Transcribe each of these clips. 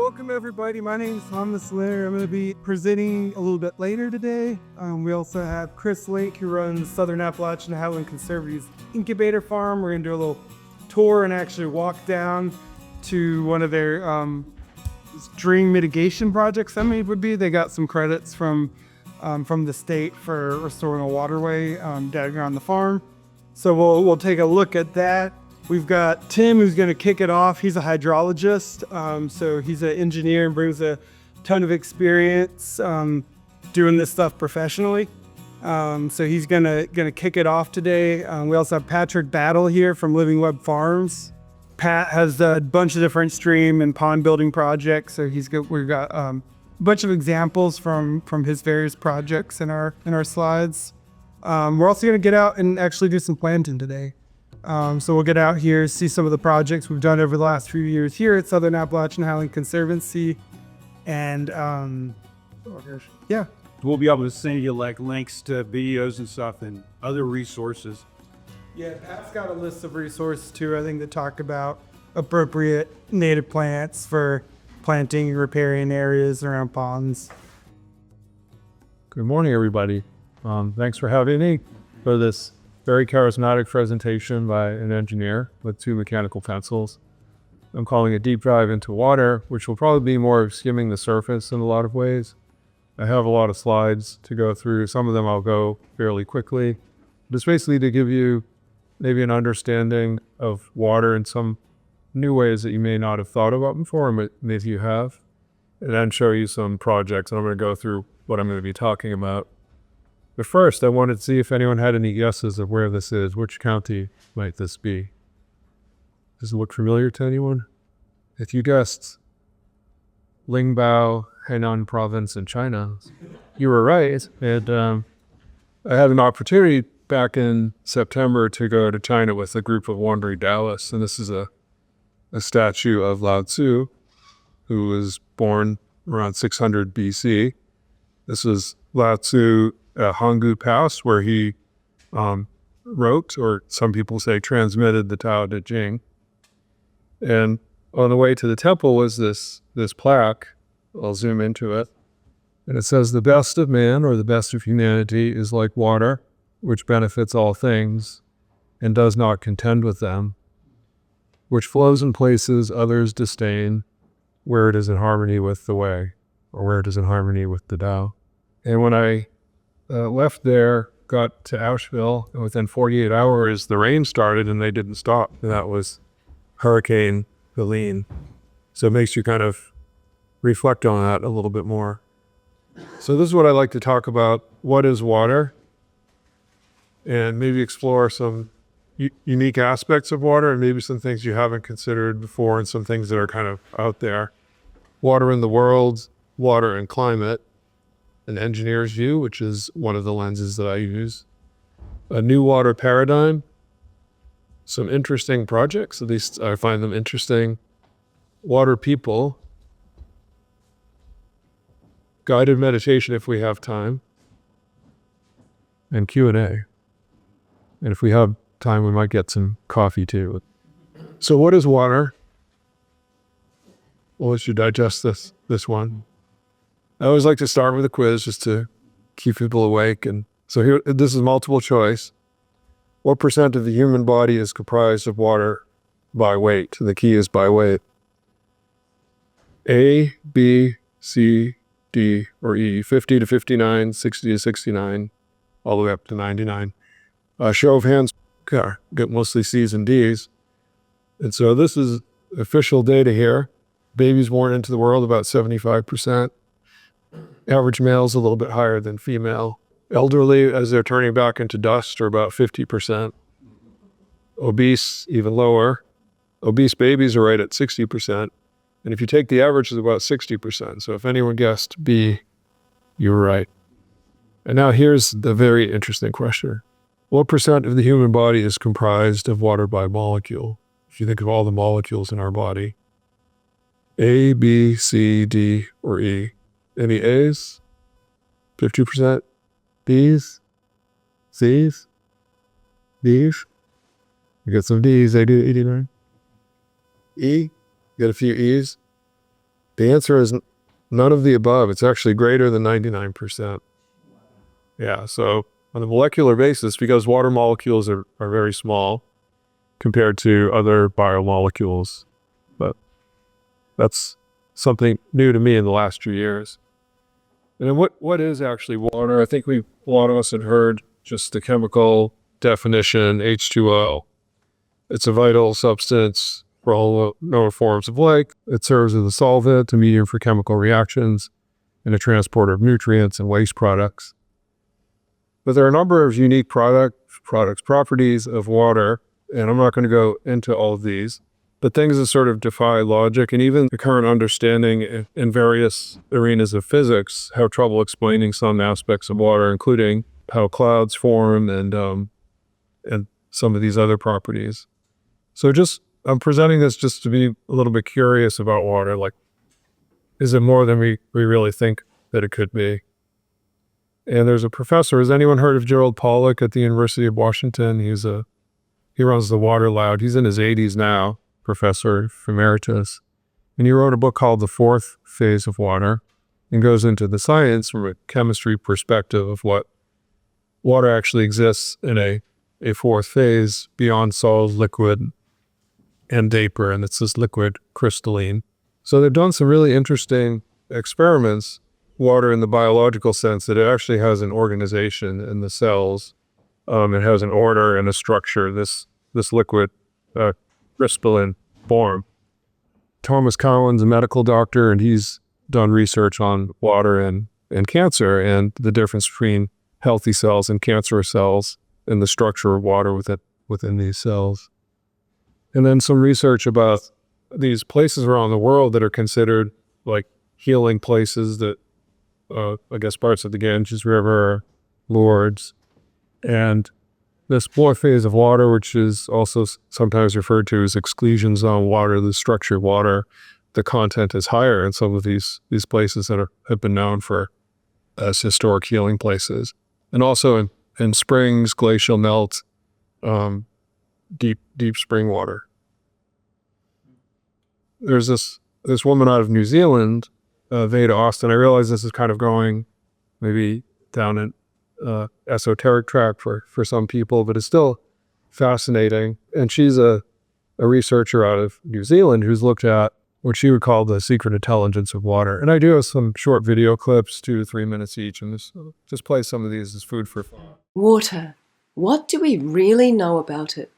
welcome everybody. My name is Thomas Leonard. I'm going to be presenting a little bit later today. We also have Chris Link, who runs Southern Appalachian Highlands Conservancy's incubator farm. We're going to do a little tour and actually walk down to one of their stream mitigation projects. They got some credits from the state for restoring a waterway down here on the farm. So we'll take a look at that. We've got Tim, who's going to kick it off. He's a hydrologist, so he's an engineer and brings a ton of experience doing this stuff professionally. So he's gonna kick it off today. We also have Patrick Battle here from Living Web Farms. Pat has a bunch of different stream and pond building projects, so we've got a bunch of examples from his various projects in our slides. We're also gonna get out and actually do some planting today. So we'll get out here, see some of the projects we've done over the last few years here at Southern Appalachian Highlands Conservancy. And yeah. We'll be able to send you like links to videos and stuff and other resources. Yeah, Pat's got a list of resources too, I think, that talk about appropriate native plants for planting and repairing areas around ponds. Good morning, everybody. Thanks for having me for this very charismatic presentation by an engineer with two mechanical pencils. I'm calling it Deep Dive into Water, which will probably be more of skimming the surface in a lot of ways. I have a lot of slides to go through. Some of them I'll go fairly quickly. But it's basically to give you maybe an understanding of water in some new ways that you may not have thought about before, but maybe you have. And then show you some projects, and I'm going to go through what I'm going to be talking about. But first, I wanted to see if anyone had any guesses of where this is. Which county might this be? Does it look familiar to anyone? If you guessed Lingbao, Henan province in China, you were right. And I had an opportunity back in September to go to China with a group of wandering Taoists. And this is a statue of Lao Tzu, who was born around 600 BC. This was Lao Tzu at Hanggu Pass, where he wrote, or some people say transmitted, the Tao Te Ching. And on the way to the temple was this plaque. I'll zoom into it. And it says, "The best of man, or the best of humanity, is like water, which benefits all things, and does not contend with them, which flows in places others disdain, where it is in harmony with the way, or where it is in harmony with the Tao." And when I left there, got to Asheville, and within 48 hours, the rain started and they didn't stop. And that was Hurricane Helene. So it makes you kind of reflect on that a little bit more. So this is what I like to talk about. What is water? And maybe explore some unique aspects of water, and maybe some things you haven't considered before, and some things that are kind of out there. Water in the world, water and climate. An engineer's view, which is one of the lenses that I use. A new water paradigm. Some interesting projects, at least I find them interesting. Water people. Guided meditation if we have time. And Q&A. And if we have time, we might get some coffee too. So what is water? Well, let's digest this one. I always like to start with a quiz just to keep people awake. And so here, this is multiple choice. What percent of the human body is comprised of water by weight? The key is by weight. A, B, C, D, or E. 50 to 59, 60 to 69, all the way up to 99. Show of hands, get mostly C's and D's. And so this is official data here. Babies born into the world, about 75%. Average male is a little bit higher than female. Elderly, as they're turning back into dust, are about 50%. Obese, even lower. Obese babies are right at 60%. And if you take the average, it's about 60%. So if anyone guessed B, you were right. And now here's the very interesting question. What percent of the human body is comprised of water by molecule? If you think of all the molecules in our body. A, B, C, D, or E. Any A's? 50%? B's? C's? D's? You got some D's, I do 89. E? You got a few E's? The answer is none of the above. It's actually greater than 99%. Yeah, so on a molecular basis, because water molecules are very small compared to other biomolecules, but that's something new to me in the last few years. And then what is actually water? I think a lot of us had heard just the chemical definition, H2O. It's a vital substance for all known forms of life. It serves as a solvent, a medium for chemical reactions, and a transporter of nutrients and waste products. But there are a number of unique properties of water, and I'm not going to go into all of these, but things that sort of defy logic and even the current understanding in various arenas of physics have trouble explaining some aspects of water, including how clouds form and some of these other properties. So I'm presenting this just to be a little bit curious about water. Like, is it more than we really think that it could be? And there's a professor, has anyone heard of Gerald Pollack at the University of Washington? He runs the water lab. He's in his 80s now, professor emeritus. And he wrote a book called The Fourth Phase of Water and goes into the science from a chemistry perspective of what water actually exists in a fourth phase beyond solid, liquid, and vapor, and it's this liquid crystalline. So they've done some really interesting experiments, water in the biological sense, that it actually has an organization in the cells. It has an order and a structure, this liquid crystalline form. Thomas Leonard's a medical doctor, and he's done research on water and cancer and the difference between healthy cells and cancerous cells and the structure of water within these cells. And then some research about these places around the world that are considered like healing places that, I guess, parts of the Ganges River, Lourdes, and this fourth phase of water, which is also sometimes referred to as exclusion zone water, the structure of water, the content is higher in some of these places that have been known as historic healing places. And also in springs, glacial melt, deep spring water. There's this woman out of New Zealand, Veda Austin. I realize this is kind of going maybe down an esoteric track for some people, but it's still fascinating. And she's a researcher out of New Zealand who's looked at what she would call the secret intelligence of water. And I do have some short video clips, 2 to 3 minutes each, and just play some of these as food for thought. Water. What do we really know about it?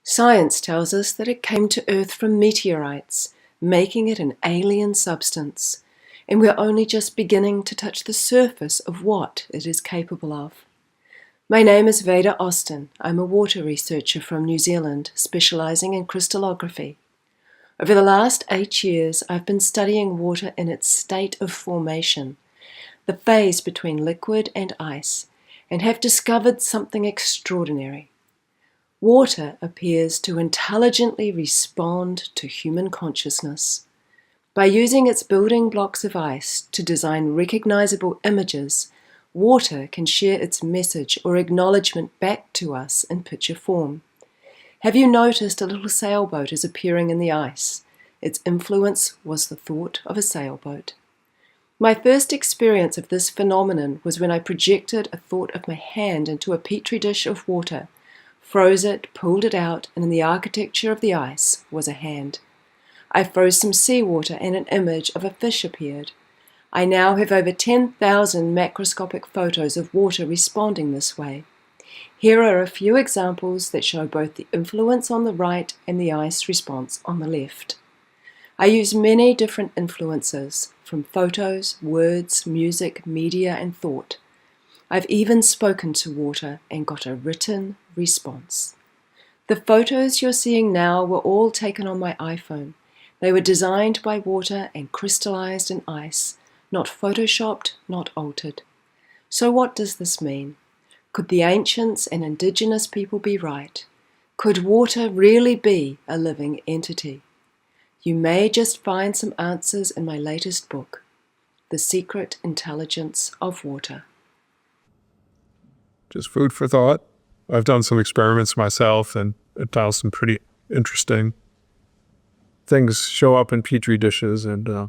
Science tells us that it came to Earth from meteorites, making it an alien substance, and we're only just beginning to touch the surface of what it is capable of. My name is Veda Austin. I'm a water researcher from New Zealand, specializing in crystallography. Over the last 8 years, I've been studying water in its state of formation, the phase between liquid and ice, and have discovered something extraordinary. Water appears to intelligently respond to human consciousness. By using its building blocks of ice to design recognizable images, water can share its message or acknowledgement back to us in picture form. Have you noticed a little sailboat is appearing in the ice? Its influence was the thought of a sailboat. My first experience of this phenomenon was when I projected a thought of my hand into a petri dish of water, froze it, pulled it out, and in the architecture of the ice was a hand. I froze some seawater and an image of a fish appeared. I now have over 10,000 macroscopic photos of water responding this way. Here are a few examples that show both the influence on the right and the ice response on the left. I use many different influences, from photos, words, music, media, and thought. I've even spoken to water and got a written response. The photos you're seeing now were all taken on my iPhone. They were designed by water and crystallized in ice, not photoshopped, not altered. So what does this mean? Could the ancients and indigenous people be right? Could water really be a living entity? You may just find some answers in my latest book, The Secret Intelligence of Water. Just food for thought. I've done some experiments myself and found some pretty interesting things show up in petri dishes, and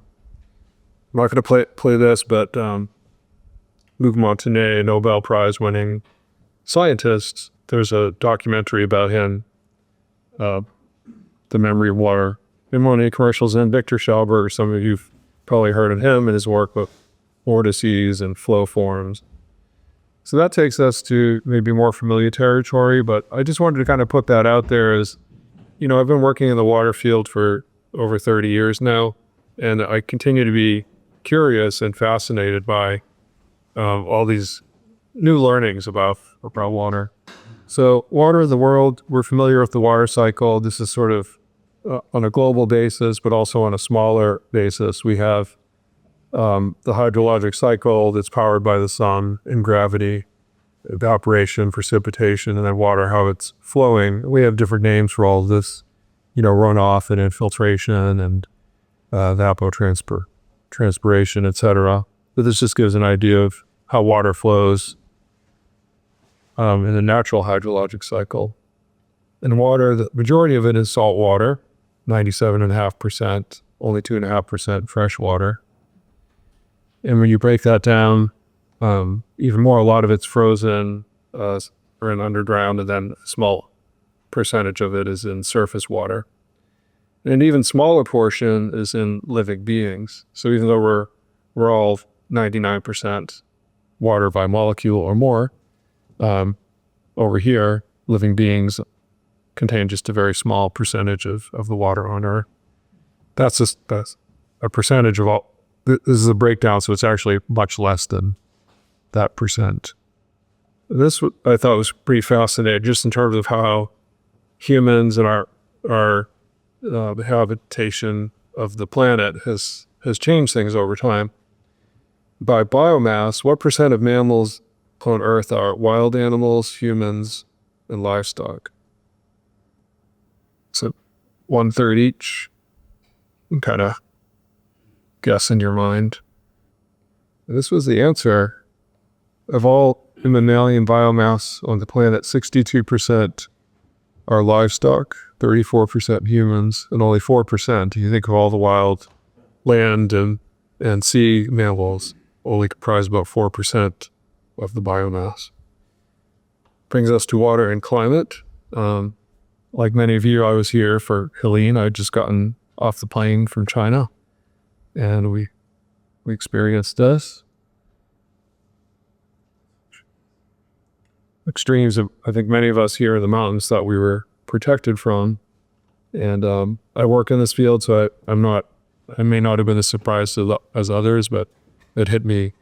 I'm not going to play this, but Luc Montagnier, Nobel Prize winning scientist, there's a documentary about him, The Memory of Water, in one of the commercials, and Victor Schauberger, some of you've probably heard of him and his work with vortices and flow forms. So that takes us to maybe more familiar territory, but I just wanted to kind of put that out there as, I've been working in the water field for over 30 years now, and I continue to be curious and fascinated by all these new learnings about water. So water of the world, we're familiar with the water cycle. This is sort of on a global basis, but also on a smaller basis. We have the hydrologic cycle that's powered by the sun and gravity, evaporation, precipitation, and then water, how it's flowing. We have different names for all of this, runoff and infiltration and evapotranspiration, etc. But this just gives an idea of how water flows in the natural hydrologic cycle. And water, the majority of it is salt water, 97.5%, only 2.5% fresh water. And when you break that down, even more, a lot of it's frozen or in underground, and then a small percentage of it is in surface water. And an even smaller portion is in living beings. So even though we're all 99% water by molecule or more, over here, living beings contain just a very small percentage of the water on Earth. That's a percentage of all. This is a breakdown, so it's actually much less than that percent. This I thought was pretty fascinating, just in terms of how humans and our habitation of the planet has changed things over time. By biomass, what percent of mammals on Earth are wild animals, humans, and livestock? So 1/3 each. Kind of guess in your mind. This was the answer. Of all mammalian biomass on the planet, 62% are livestock, 34% humans, and only 4%. You think of all the wild land and sea mammals, only comprise about 4% of the biomass. Brings us to water and climate. Like many of you, I was here for Helene. I'd just gotten off the plane from China, and we experienced this. Extremes of, I think many of us here in the mountains thought we were protected from. And I work in this field, so I may not have been as surprised as others, but it hit me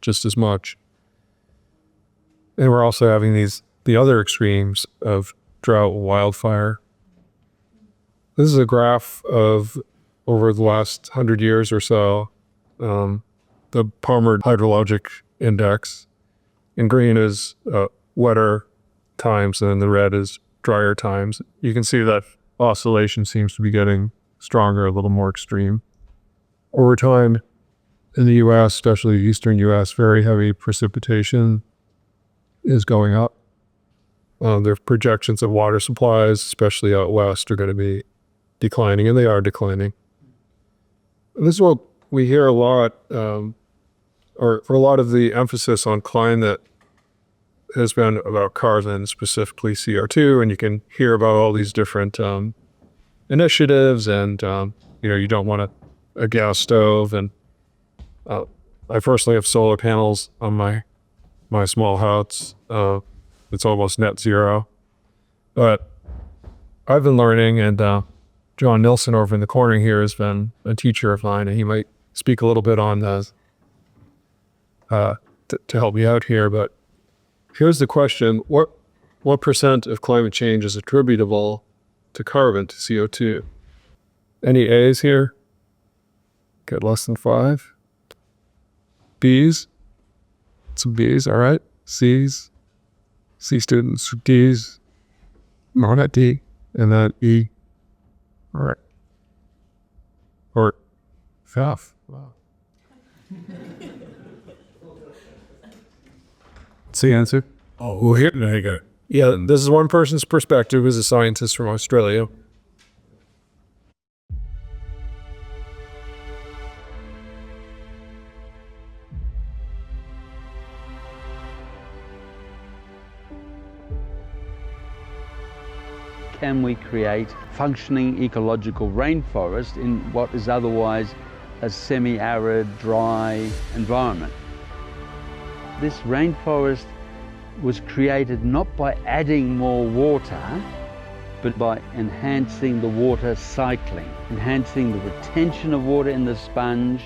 just as much. And we're also having the other extremes of drought and wildfire. This is a graph of over the last 100 years or so, the Palmer hydrologic index. In green is wetter times, and then the red is drier times. You can see that oscillation seems to be getting stronger, a little more extreme. Over time, in the U.S., especially the eastern U.S., very heavy precipitation is going up. There are projections of water supplies, especially out west, are going to be declining, and they are declining. And this is what we hear a lot, or for a lot of the emphasis on climate has been about carbon, specifically CO2, and you can hear about all these different initiatives, and you don't want a gas stove, and I personally have solar panels on my small house. It's almost net zero, but I've been learning, and John Nilsson over in the corner here has been a teacher of mine, and he might speak a little bit on this to help me out here. But here's the question: what percent of climate change is attributable to carbon, to CO2? Any A's here? Get less than 5. B's? Some B's, all right. C's? C students, D's. No, not D. And then E. All right. Or F. Wow. What's the answer? Oh, well, here, there you go. Yeah, this is one person's perspective who's a scientist from Australia. can we create functioning ecological rainforest in what is otherwise a semi-arid, dry environment. This rainforest was created not by adding more water, but by enhancing the water cycling, enhancing the retention of water in the sponge.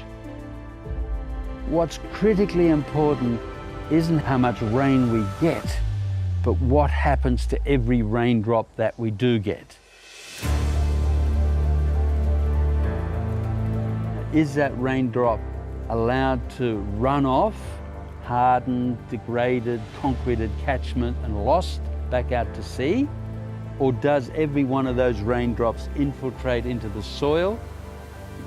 What's critically important isn't how much rain we get, but what happens to every raindrop that we do get. Is that raindrop allowed to run off, hardened, degraded, concreted catchment and lost back out to sea? Or does every one of those raindrops infiltrate into the soil,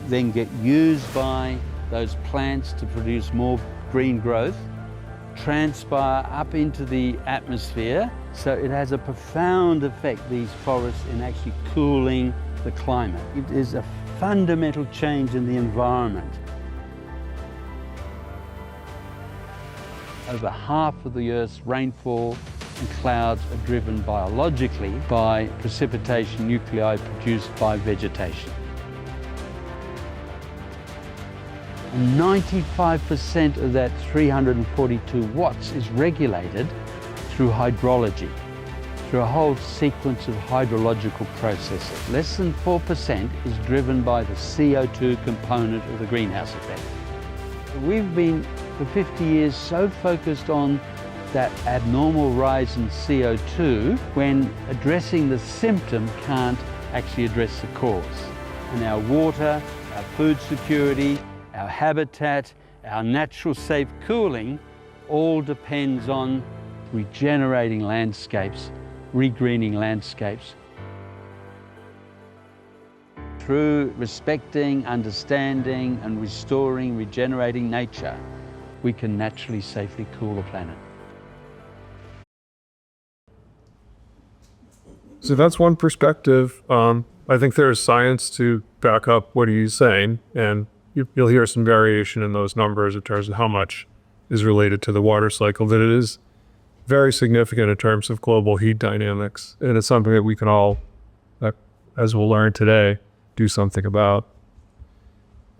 then get used by those plants to produce more green growth, transpire up into the atmosphere, so it has a profound effect, these forests, in actually cooling the climate. It is a fundamental change in the environment. Over half of the Earth's rainfall and clouds are driven biologically by precipitation nuclei produced by vegetation. And 95% of that 342 watts is regulated through hydrology, through a whole sequence of hydrological processes. Less than 4% is driven by the CO2 component of the greenhouse effect. We've been, for 50 years, so focused on that abnormal rise in CO2 when addressing the symptom can't actually address the cause. And our water, our food security, our habitat, our natural safe cooling all depends on regenerating landscapes, regreening landscapes. Through respecting, understanding and restoring, regenerating nature, we can naturally safely cool the planet. So that's one perspective. I think there is science to back up what he's saying, and you'll hear some variation in those numbers in terms of how much is related to the water cycle, that it is very significant in terms of global heat dynamics. And it's something that we can all, as we'll learn today, do something about.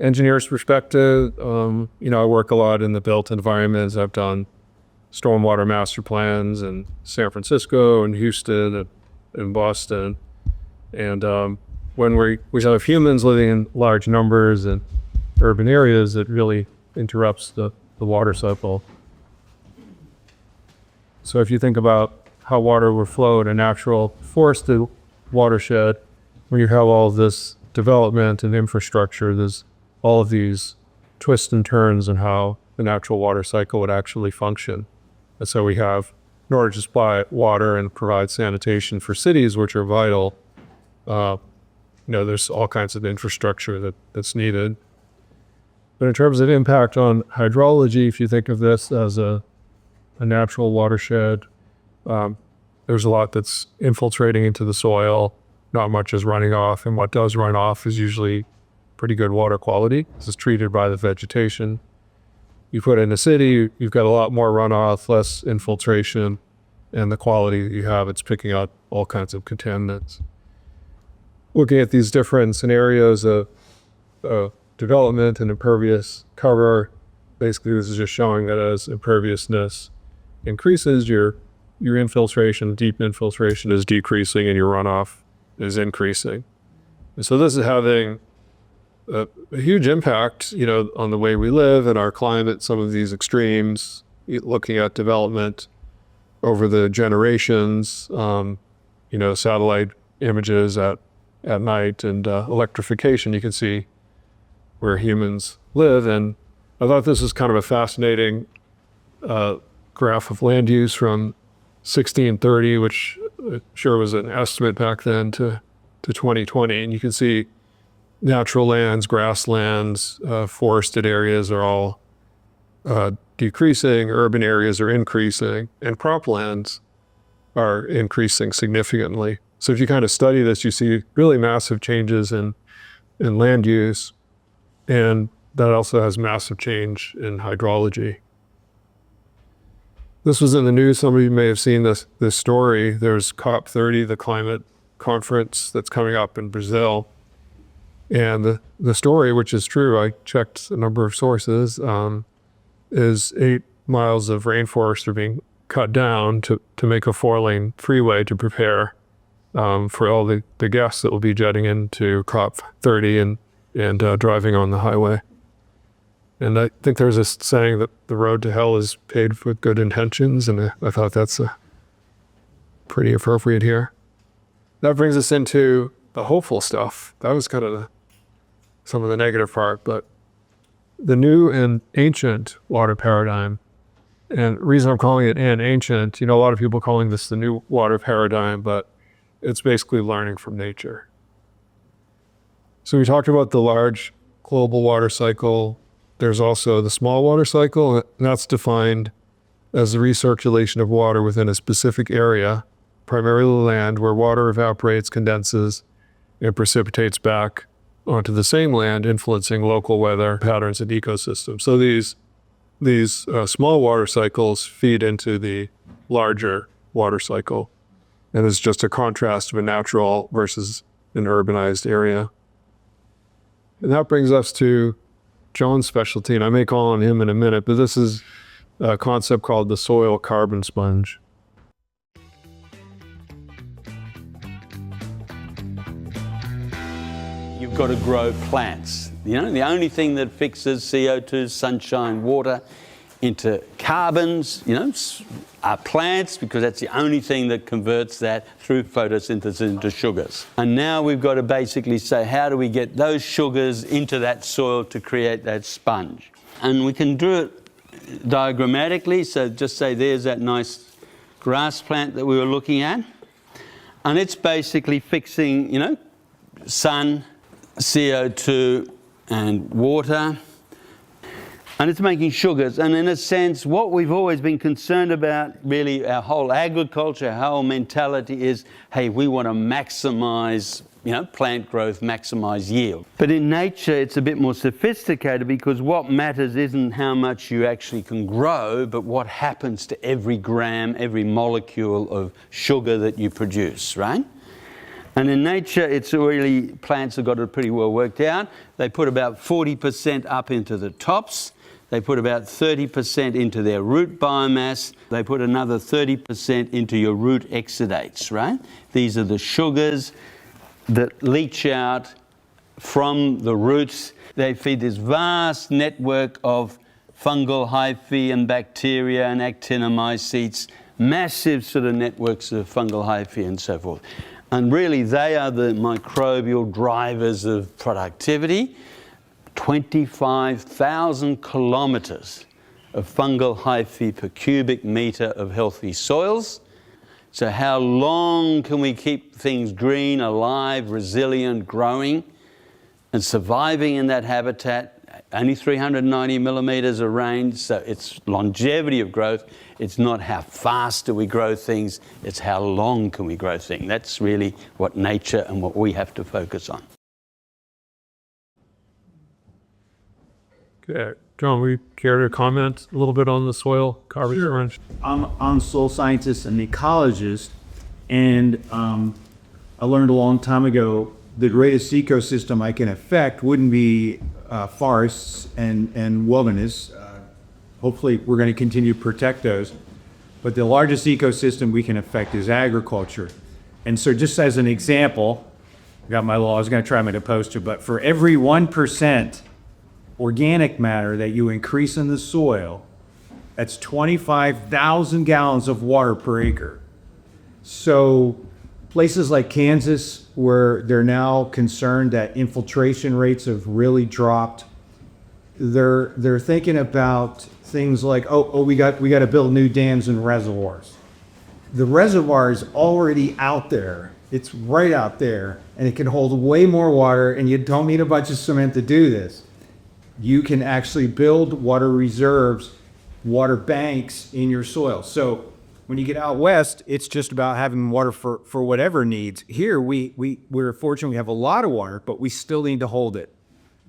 Engineer's perspective, I work a lot in the built environments. I've done stormwater master plans in San Francisco and Houston and Boston. And when we have humans living in large numbers in urban areas, it really interrupts the water cycle. So if you think about how water would flow in a natural forested watershed, when you have all this development and infrastructure, there's all of these twists and turns in how the natural water cycle would actually function. And so we have, in order to supply water and provide sanitation for cities, which are vital, there's all kinds of infrastructure that's needed. But in terms of impact on hydrology, if you think of this as a natural watershed, there's a lot that's infiltrating into the soil, not much is running off, and what does run off is usually pretty good water quality. This is treated by the vegetation. You put in a city, you've got a lot more runoff, less infiltration, and the quality that you have, it's picking out all kinds of contaminants. Looking at these different scenarios of development and impervious cover, basically this is just showing that as imperviousness increases, your infiltration, deep infiltration is decreasing and your runoff is increasing. And so this is having a huge impact, on the way we live and our climate, some of these extremes, looking at development over the generations, satellite images at night and electrification, you can see where humans live. And I thought this was kind of a fascinating graph of land use from 1630, which sure was an estimate back then, to 2020. And you can see natural lands, grasslands, forested areas are all decreasing, urban areas are increasing, and croplands are increasing significantly. So if you kind of study this, you see really massive changes in land use, and that also has massive change in hydrology. This was in the news. Some of you may have seen this story. There's COP30, the climate conference that's coming up in Brazil. And the story, which is true, I checked a number of sources, is 8 miles of rainforest are being cut down to make a 4-lane freeway to prepare for all the gas that will be jetting into COP30 and driving on the highway. And I think there's a saying that the road to hell is paved with good intentions, and I thought that's pretty appropriate here. That brings us into the hopeful stuff. That was kind of some of the negative part, but the new and ancient water paradigm, and the reason I'm calling it an ancient, a lot of people calling this the new water paradigm, but it's basically learning from nature. So we talked about the large global water cycle. There's also the small water cycle, and that's defined as the recirculation of water within a specific area, primarily land, where water evaporates, condenses, and precipitates back onto the same land, influencing local weather patterns and ecosystems. So these small water cycles feed into the larger water cycle, and it's just a contrast of a natural versus an urbanized area. And that brings us to John's specialty, and I may call on him in a minute, but this is a concept called the soil carbon sponge. You've got to grow plants. The only thing that fixes CO2, sunshine, water into carbons, are plants, because that's the only thing that converts that through photosynthesis into sugars. And now we've got to basically say, how do we get those sugars into that soil to create that sponge? And we can do it diagrammatically. So just say there's that nice grass plant that we were looking at. And it's basically fixing, sun, CO2 and water, and it's making sugars. And in a sense, what we've always been concerned about, really our whole agriculture, our whole mentality is, hey, we want to maximize, plant growth, maximize yield. But in nature, it's a bit more sophisticated, because what matters isn't how much you actually can grow, but what happens to every gram, every molecule of sugar that you produce, right? And in nature, it's really, plants have got it pretty well worked out. They put about 40% up into the tops. They put about 30% into their root biomass. They put another 30% into your root exudates, right? These are the sugars that leach out from the roots. They feed this vast network of fungal hyphae and bacteria and actinomycetes, massive sort of networks of fungal hyphae and so forth. And really, they are the microbial drivers of productivity. 25,000 kilometers of fungal hyphae per cubic meter of healthy soils. So how long can we keep things green, alive, resilient, growing, and surviving in that habitat? Only 390 millimeters of rain, so it's longevity of growth. It's not how fast do we grow things, it's how long can we grow things. That's really what nature and what we have to focus on. Okay. John, we care to comment a little bit on the soil carbon sponge? I'm a soil scientist and ecologist, and I learned a long time ago the greatest ecosystem I can affect wouldn't be forests and wilderness. Hopefully we're going to continue to protect those. But the largest ecosystem we can affect is agriculture. And so just as an example, I got my law, I was going to try my poster, but for every 1% organic matter that you increase in the soil, that's 25,000 gallons of water per acre. So places like Kansas, where they're now concerned that infiltration rates have really dropped, they're thinking about things like, we got to build new dams and reservoirs. The reservoir is already out there. It's right out there, and it can hold way more water, and you don't need a bunch of cement to do this. You can actually build water reserves, water banks in your soil. So when you get out west, it's just about having water for whatever needs. Here, we're fortunate we have a lot of water, but we still need to hold it.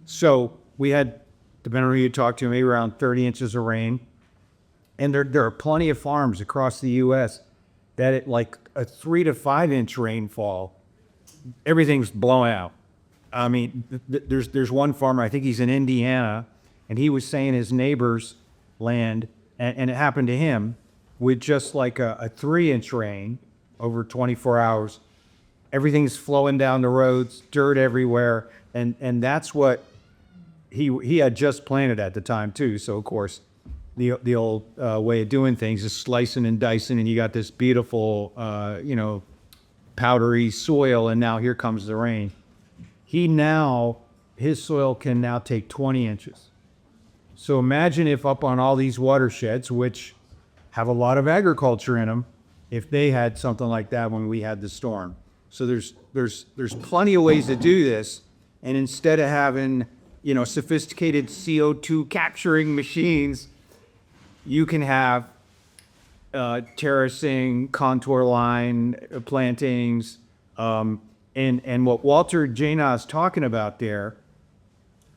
So we had, depending on who you talk to, maybe around 30 inches of rain. And there are plenty of farms across the U.S. that at like a 3 to 5 inch rainfall everything's blown out. I mean, there's one farmer, I think he's in Indiana, and he was saying his neighbor's land, and it happened to him, with just like a 3-inch rain over 24 hours. Everything's flowing down the roads, dirt everywhere, and that's what he had just planted at the time too. So of course, the old way of doing things is slicing and dicing, and you got this beautiful, powdery soil, and now here comes the rain. His soil can now take 20 inches. So imagine if up on all these watersheds, which have a lot of agriculture in them, if they had something like that when we had the storm. So there's plenty of ways to do this, and instead of having sophisticated CO2 capturing machines, you can have terracing, contour line plantings, and what Walter Jana is talking about there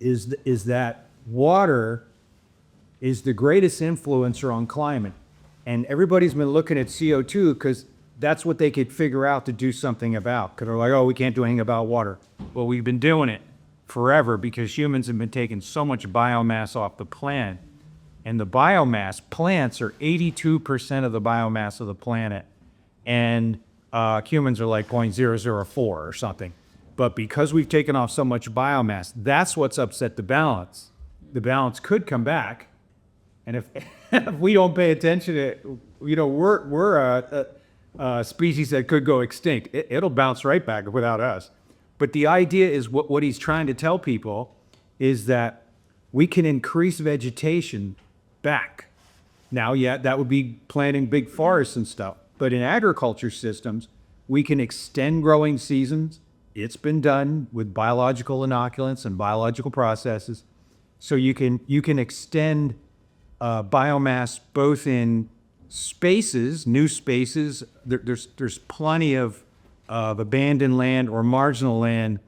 is that water is the greatest influencer on climate, and everybody's been looking at CO2 because that's what they could figure out to do something about. Because they're like, oh, we can't do anything about water. Well, we've been doing it forever because humans have been taking so much biomass off the planet. And the biomass, plants are 82% of the biomass of the planet. And humans are like 0.004 or something. But because we've taken off so much biomass, that's what's upset the balance. The balance could come back. And if we don't pay attention to it, we're a species that could go extinct. It'll bounce right back without us. But the idea is what he's trying to tell people is that we can increase vegetation back. Now, yeah, that would be planting big forests and stuff. But in agriculture systems, we can extend growing seasons. It's been done with biological inoculants and biological processes. So you can extend biomass both in spaces, new spaces. There's plenty of abandoned land or marginal land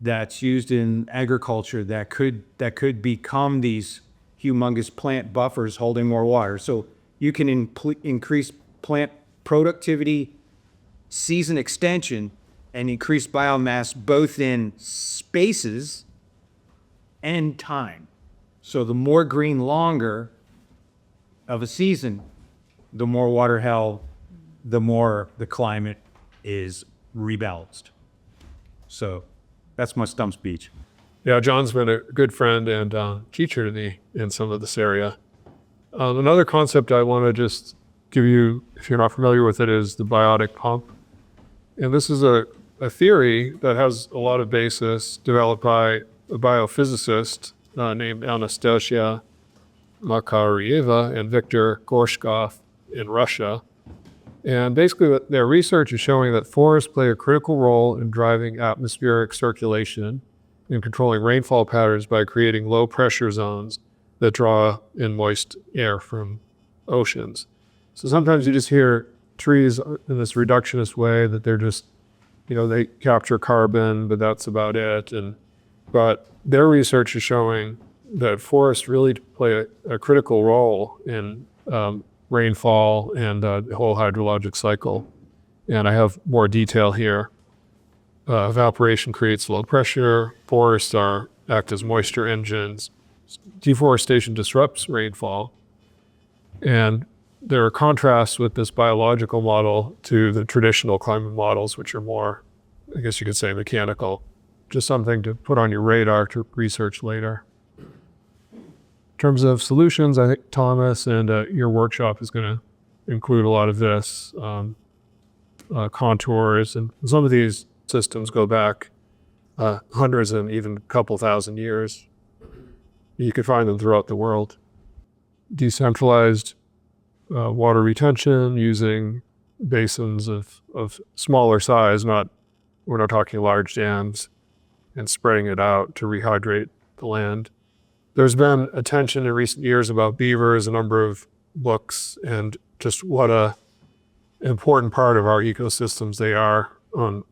that's used in agriculture that could become these humongous plant buffers holding more water. So you can increase plant productivity, season extension, and increase biomass both in spaces and time. So the more green longer of a season, the more water held, the more the climate is rebalanced. So that's my stump speech. Yeah, John's been a good friend and teacher to me in some of this area. Another concept I want to just give you, if you're not familiar with it, is the biotic pump. And this is a theory that has a lot of basis, developed by a biophysicist named Anastasia Makarieva and Viktor Gorshkov in Russia. And basically their research is showing that forests play a critical role in driving atmospheric circulation and controlling rainfall patterns by creating low pressure zones that draw in moist air from oceans. So sometimes you just hear trees in this reductionist way that they're just, they capture carbon, but that's about it. But their research is showing that forests really play a critical role in rainfall and the whole hydrologic cycle. And I have more detail here. Evaporation creates low pressure, forests act as moisture engines, deforestation disrupts rainfall, and there are contrasts with this biological model to the traditional climate models, which are more, I guess you could say, mechanical. Just something to put on your radar to research later. In terms of solutions, I think Thomas and your workshop is going to include a lot of this, contours, and some of these systems go back hundreds and even a couple thousand years. You can find them throughout the world. Decentralized water retention using basins of smaller size, we're not talking large dams, and spreading it out to rehydrate the land. There's been attention in recent years about beavers, a number of books, and just what a important part of our ecosystems they are. On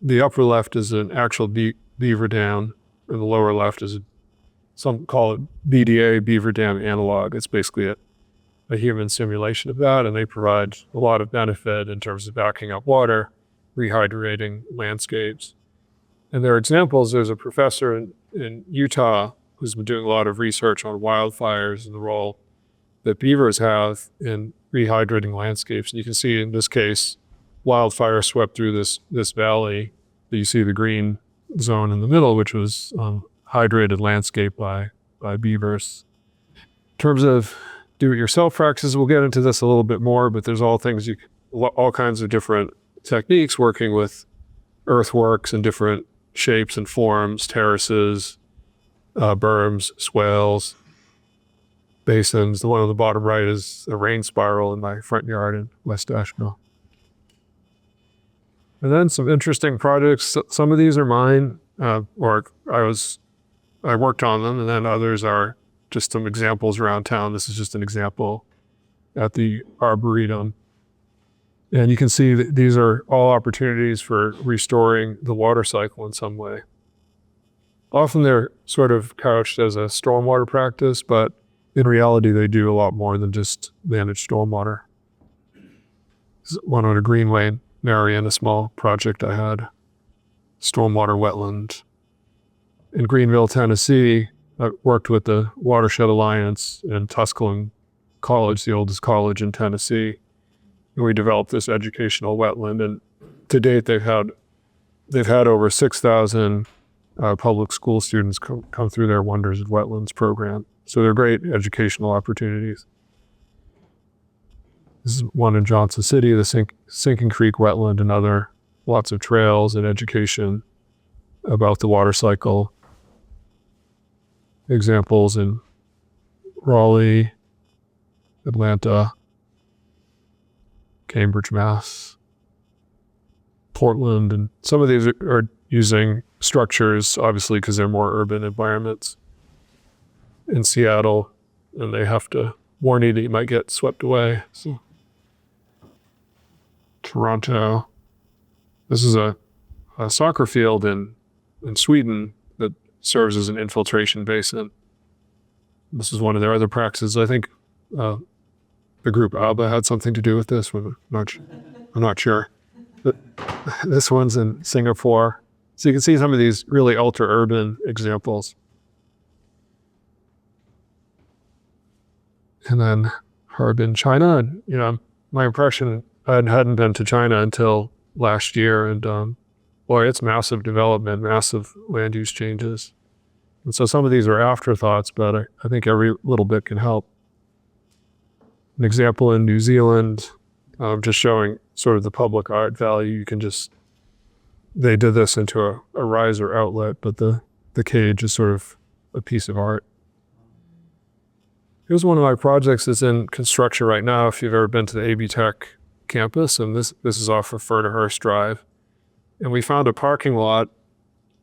the upper left is an actual beaver dam, and the lower left is some call it BDA, beaver dam analog. It's basically a human simulation of that, and they provide a lot of benefit in terms of backing up water, rehydrating landscapes. And there are examples. There's a professor in Utah who's been doing a lot of research on wildfires and the role that beavers have in rehydrating landscapes. And you can see in this case, wildfire swept through this valley. You see the green zone in the middle, which was hydrated landscape by beavers. In terms of do-it-yourself practices, we'll get into this a little bit more, but there's all kinds of different techniques working with earthworks in different shapes and forms, terraces, berms, swales, basins. The one on the bottom right is a rain spiral in my front yard in West Asheville. And then some interesting projects. Some of these are mine, or I worked on them, and then others are just some examples around town. This is just an example at the Arboretum. And you can see that these are all opportunities for restoring the water cycle in some way. Often they're sort of couched as a stormwater practice, but in reality, they do a lot more than just manage stormwater. This is one on a greenway in Marion, a small project I had, stormwater wetland. In Greenville, Tennessee, I worked with the Watershed Alliance in Tusculum College, the oldest college in Tennessee. And we developed this educational wetland, and to date they've had over 6,000 public school students come through their Wonders of Wetlands program. So they're great educational opportunities. This is one in Johnson City, the Sinking Creek wetland, and other lots of trails and education about the water cycle. Examples in Raleigh, Atlanta, Cambridge, Mass, Portland, and some of these are using structures, obviously, because they're more urban environments. In Seattle, and they have to warn you that you might get swept away. So, Toronto. This is a soccer field in Sweden that serves as an infiltration basin. This is one of their other practices. I think the group ABBA had something to do with this. I'm not sure. But this one's in Singapore. So you can see some of these really ultra-urban examples. And then Harbin, China. And, my impression, I hadn't been to China until last year. And boy, it's massive development, massive land use changes. And so some of these are afterthoughts, but I think every little bit can help. An example in New Zealand, just showing sort of the public art value. They did this into a riser outlet, but the cage is sort of a piece of art. Here's one of my projects that's in construction right now, if you've ever been to the AB Tech campus, and this is off of Fernahurst Drive. And we found a parking lot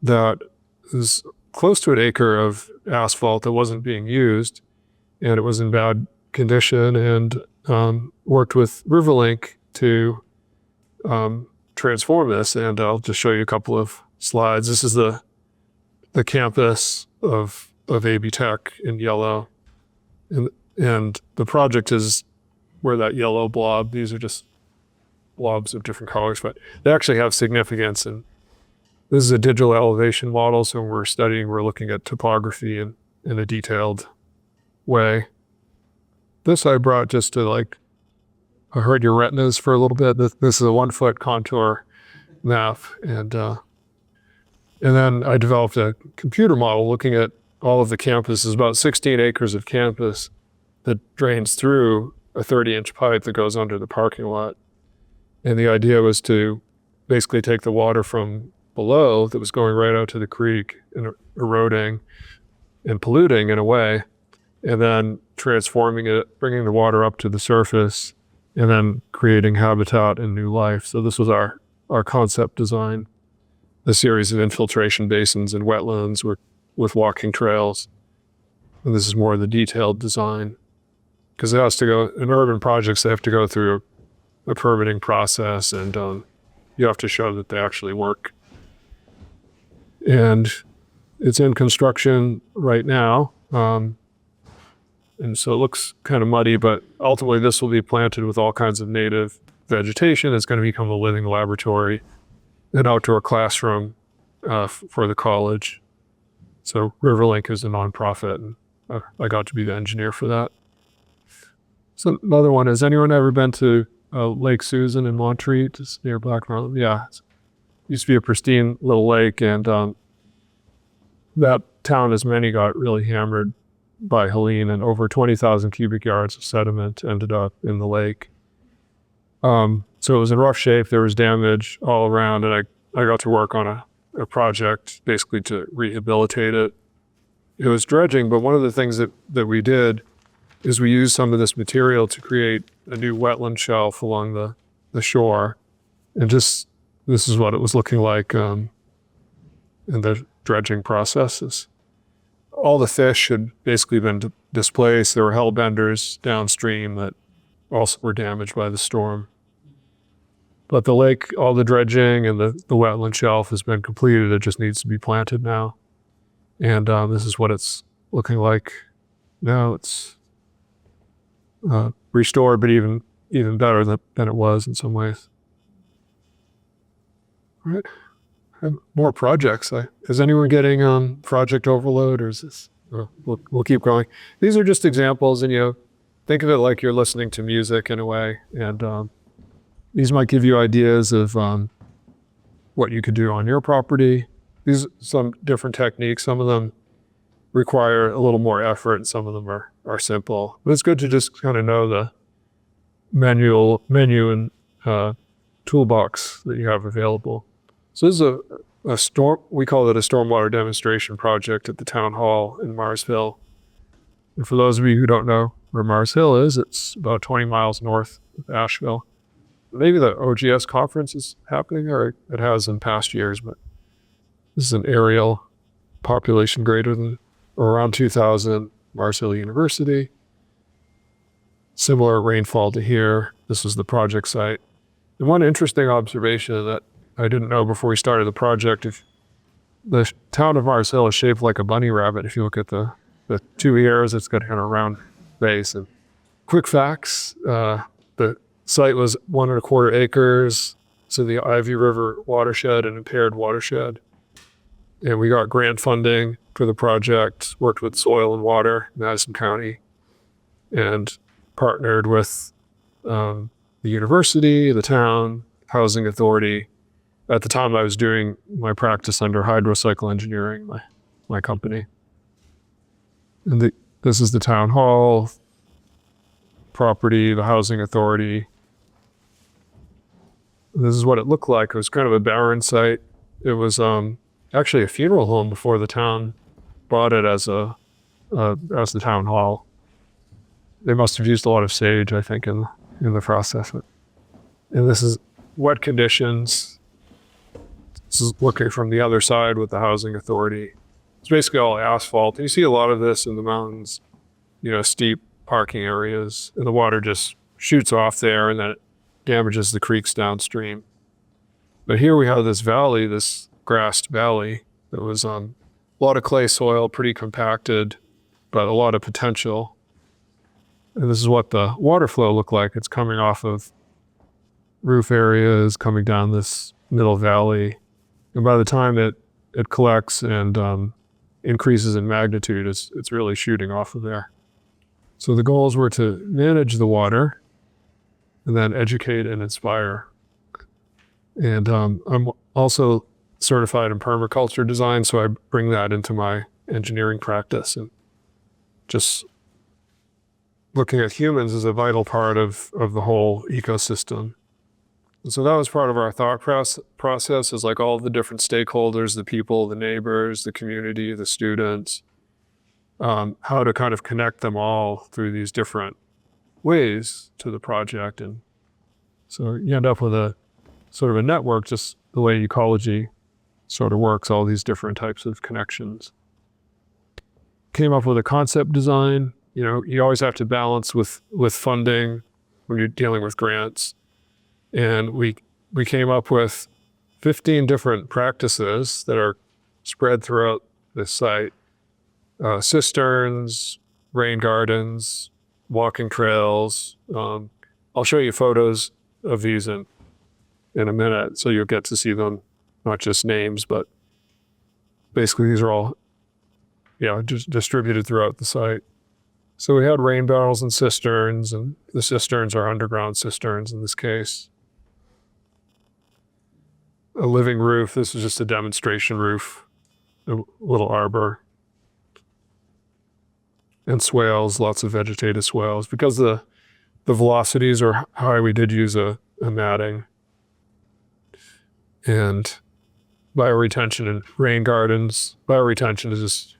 that is close to an acre of asphalt that wasn't being used, and it was in bad condition, and worked with Riverlink to transform this. And I'll just show you a couple of slides. This is the campus of AB Tech in yellow. And the project is where that yellow blob, these are just blobs of different colors, but they actually have significance. And this is a digital elevation model, so we're looking at topography in a detailed way. This I brought just to I heard your retinas for a little bit. This is a 1-foot contour map. And then I developed a computer model looking at all of the campus. There's about 16 acres of campus that drains through a 30-inch pipe that goes under the parking lot. And the idea was to basically take the water from below that was going right out to the creek and eroding and polluting in a way, and then transforming it, bringing the water up to the surface, and then creating habitat and new life. So this was our concept design, a series of infiltration basins and wetlands with walking trails. And this is more of the detailed design, because it has to go, in urban projects, they have to go through a permitting process, and you have to show that they actually work. And it's in construction right now. And so it looks kind of muddy, but ultimately this will be planted with all kinds of native vegetation. It's going to become a living laboratory an outdoor classroom for the college. So Riverlink is a nonprofit, and I got to be the engineer for that. So another one, has anyone ever been to Lake Susan in Montreat, just near Black Mountain? Yeah, it used to be a pristine little lake, and that town, as many, got really hammered by Helene, and over 20,000 cubic yards of sediment ended up in the lake. So it was in rough shape. There was damage all around, and I got to work on a project basically to rehabilitate it. It was dredging, but one of the things that we did is we used some of this material to create a new wetland shelf along the shore. And just, this is what it was looking like in the dredging processes. All the fish had basically been displaced. There were hellbenders downstream that also were damaged by the storm. But the lake, all the dredging and the wetland shelf has been completed. It just needs to be planted now. And this is what it's looking like now. It's restored, but even better than it was in some ways. All right. More projects. Is anyone getting project overload, or is this? We'll keep going. These are just examples, and think of it like you're listening to music in a way, and these might give you ideas of what you could do on your property. These are some different techniques. Some of them require a little more effort, and some of them are simple. But it's good to just kind of know the menu and toolbox that you have available. So this is a storm. We call it a stormwater demonstration project at the town hall in Mars Hill. And for those of you who don't know where Mars Hill is, it's about 20 miles north of Asheville. Maybe the OGS conference is happening, or it has in past years, but this is an aerial population greater than or around 2,000, Mars Hill University. Similar rainfall to here. This was the project site. And one interesting observation that I didn't know before we started the project, if the town of Mars Hill is shaped like a bunny rabbit. If you look at the two ears, it's got kind of a round base. And quick facts, the site was 1.25 acres, so the Ivy River watershed, an impaired watershed. And we got grant funding for the project, worked with Soil and Water, Madison County, and partnered with the university, the town, housing authority. At the time I was doing my practice under Hydrocycle Engineering, my company. And this is the town hall, property, the housing authority. This is what it looked like. It was kind of a barren site. It was actually a funeral home before the town bought it as the town hall. They must have used a lot of sage, I think, in the process. And this is wet conditions. This is looking from the other side with the housing authority. It's basically all asphalt. And you see a lot of this in the mountains, steep parking areas, and the water just shoots off there, and then it damages the creeks downstream. But here we have this valley, this grassed valley that was a lot of clay soil, pretty compacted, but a lot of potential. And this is what the water flow looked like. It's coming off of roof areas, coming down this middle valley. And by the time it collects and increases in magnitude, it's really shooting off of there. So the goals were to manage the water and then educate and inspire. And I'm also certified in permaculture design, so I bring that into my engineering practice. And just looking at humans as a vital part of the whole ecosystem. And so that was part of our thought process, is like all the different stakeholders, the people, the neighbors, the community, the students, how to kind of connect them all through these different ways to the project. And so you end up with a sort of a network, just the way ecology sort of works, all these different types of connections. Came up with a concept design. You always have to balance with funding when you're dealing with grants. And we came up with 15 different practices that are spread throughout this site. Cisterns, rain gardens, walking trails. I'll show you photos of these in a minute, so you'll get to see them not just names, but basically these are all, just distributed throughout the site. So we had rain barrels and cisterns, and the cisterns are underground cisterns in this case. A living roof. This is just a demonstration roof, a little arbor. And swales, lots of vegetated swales. Because the velocities are high, we did use a matting. And bioretention in rain gardens. Bioretention is just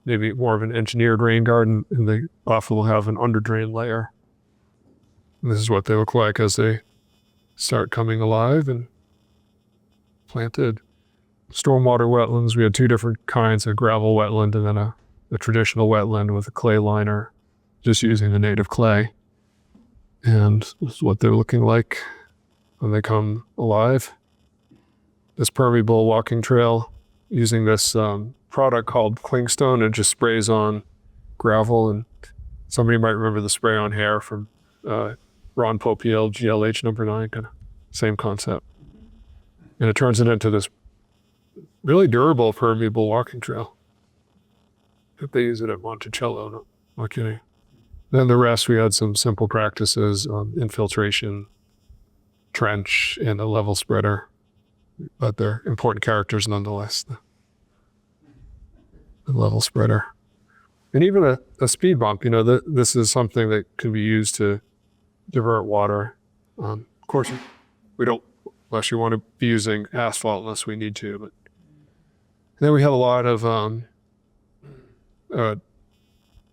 maybe more of an engineered rain garden, and they often will have an under-drain layer. And this is what they look like as they start coming alive and planted. Stormwater wetlands, we had two different kinds, a gravel wetland and then a traditional wetland with a clay liner, just using the native clay. And this is what they're looking like when they come alive. This permeable walking trail using this product called clingstone. It just sprays on gravel, and somebody might remember the spray on hair from Ron Popeil, GLH number 9, kind of same concept. And it turns it into this really durable permeable walking trail. If they use it at Monticello, not kidding. Then the rest, we had some simple practices on infiltration, trench, and a level spreader. But they're important characters nonetheless. The level spreader. And even a speed bump, this is something that can be used to divert water. Of course, we don't, unless you want to be using asphalt unless we need to. But then we have a lot of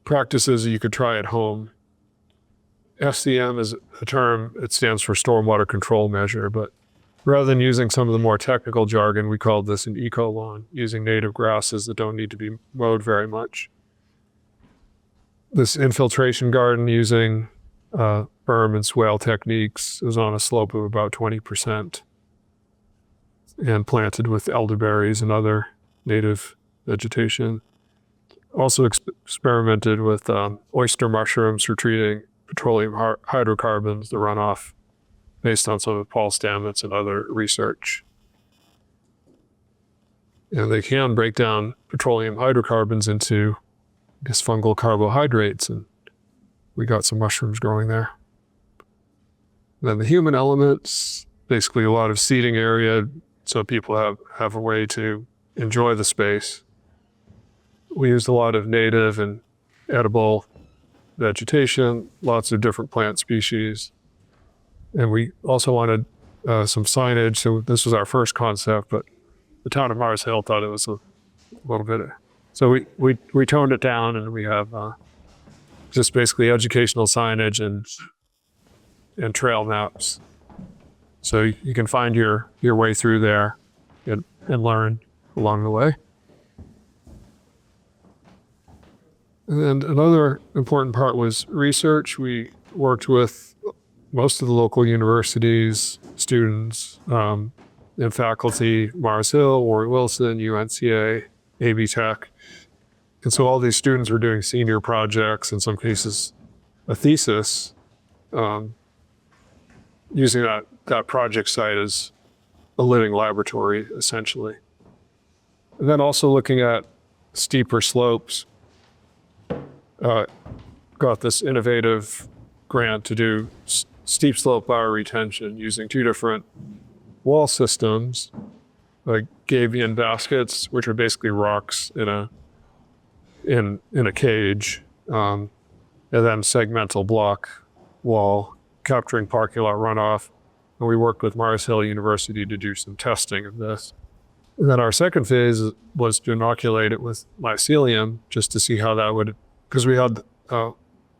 practices that you could try at home. SCM is a term, it stands for stormwater control measure, but rather than using some of the more technical jargon, we called this an eco-lawn, using native grasses that don't need to be mowed very much. This infiltration garden using berm and swale techniques is on a slope of about 20% and planted with elderberries and other native vegetation. Also experimented with oyster mushrooms for treating petroleum hydrocarbons, the runoff, based on some of Paul Stamets and other research. And they can break down petroleum hydrocarbons into, fungal carbohydrates, and we got some mushrooms growing there. Then the human elements, basically a lot of seating area, so people have a way to enjoy the space. We used a lot of native and edible vegetation, lots of different plant species. And we also wanted some signage. So this was our first concept, but the town of Mars Hill thought it was a little bit. So we toned it down, and we have just basically educational signage and trail maps. So you can find your way through there and learn along the way. And another important part was research. We worked with most of the local universities, students, and faculty, Mars Hill, Warren Wilson, UNCA, AB Tech. And so all these students were doing senior projects, in some cases a thesis, using that project site as a living laboratory, essentially. And then also looking at steeper slopes. Got this innovative grant to do steep slope bioretention using two different wall systems, like gabion baskets, which are basically rocks in a cage, and then segmental block wall capturing parking lot runoff. And we worked with Mars Hill University to do some testing of this. And then our second phase was to inoculate it with mycelium, just to see how that would, because we had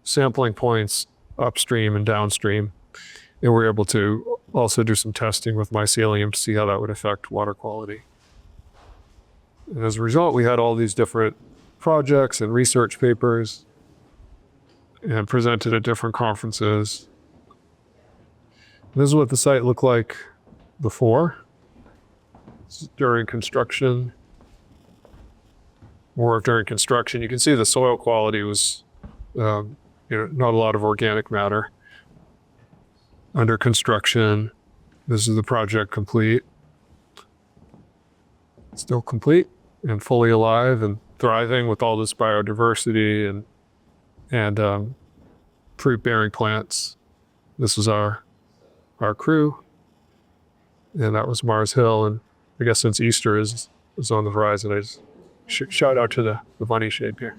sampling points upstream and downstream, and we were able to also do some testing with mycelium to see how that would affect water quality. And as a result, we had all these different projects and research papers and presented at different conferences. This is what the site looked like before, during construction. Or during construction, you can see the soil quality was, not a lot of organic matter. Under construction, this is the project complete. still complete and fully alive and thriving with all this biodiversity and fruit-bearing plants. This was our crew, and that was Mars Hill. And I guess since Easter is on the horizon, I just shout out to the bunny shape here.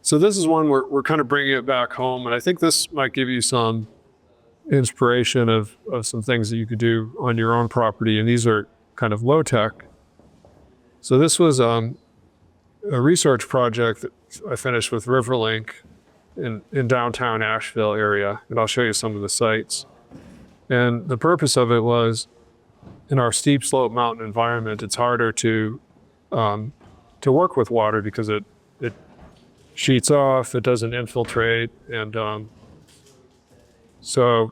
So this is one we're kind of bringing it back home, and I think this might give you some inspiration of some things that you could do on your own property, and these are kind of low tech. So this was a research project that I finished with Riverlink in downtown Asheville area, and I'll show you some of the sites. And the purpose of it was, in our steep slope mountain environment, it's harder to work with water because it sheets off, it doesn't infiltrate, and so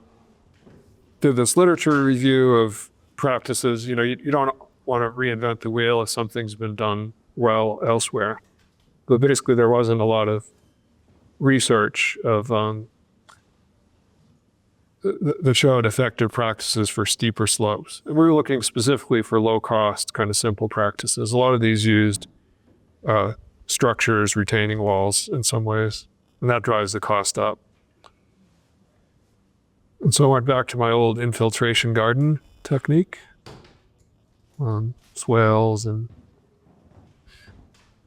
did this literature review of practices. You know, you don't want to reinvent the wheel if something's been done well elsewhere. But basically there wasn't a lot of research of that showed effective practices for steeper slopes. And we were looking specifically for low cost, kind of simple practices. A lot of these used structures, retaining walls in some ways, and that drives the cost up. And so I went back to my old infiltration garden technique, swales, and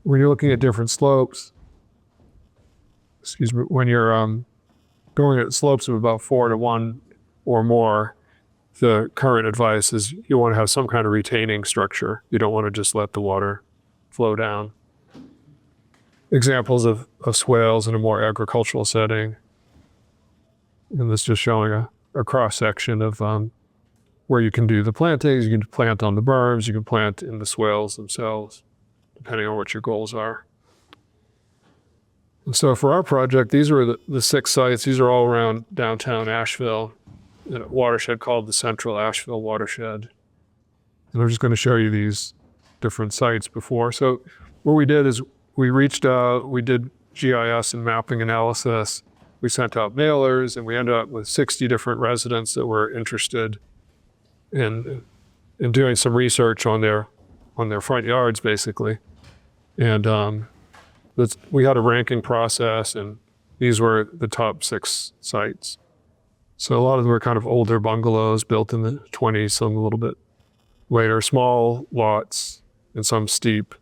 when you're looking at different slopes, when you're going at slopes of about 4 to 1 or more, the current advice is you want to have some kind of retaining structure. You don't want to just let the water flow down. Examples of swales in a more agricultural setting. And this just showing a cross-section of where you can do the plantings. You can plant on the berms, you can plant in the swales themselves, depending on what your goals are. And so for our project, these were the 6 sites. These are all around downtown Asheville, in a watershed called the Central Asheville Watershed. And I'm just going to show you these different sites before. So what we did is we reached out, we did GIS and mapping analysis. We sent out mailers, and we ended up with 60 different residents that were interested in doing some research on their front yards, basically. And we had a ranking process, and these were the top 6 sites. So a lot of them were kind of older bungalows built in the 20s, some a little bit later, small lots, and some steep.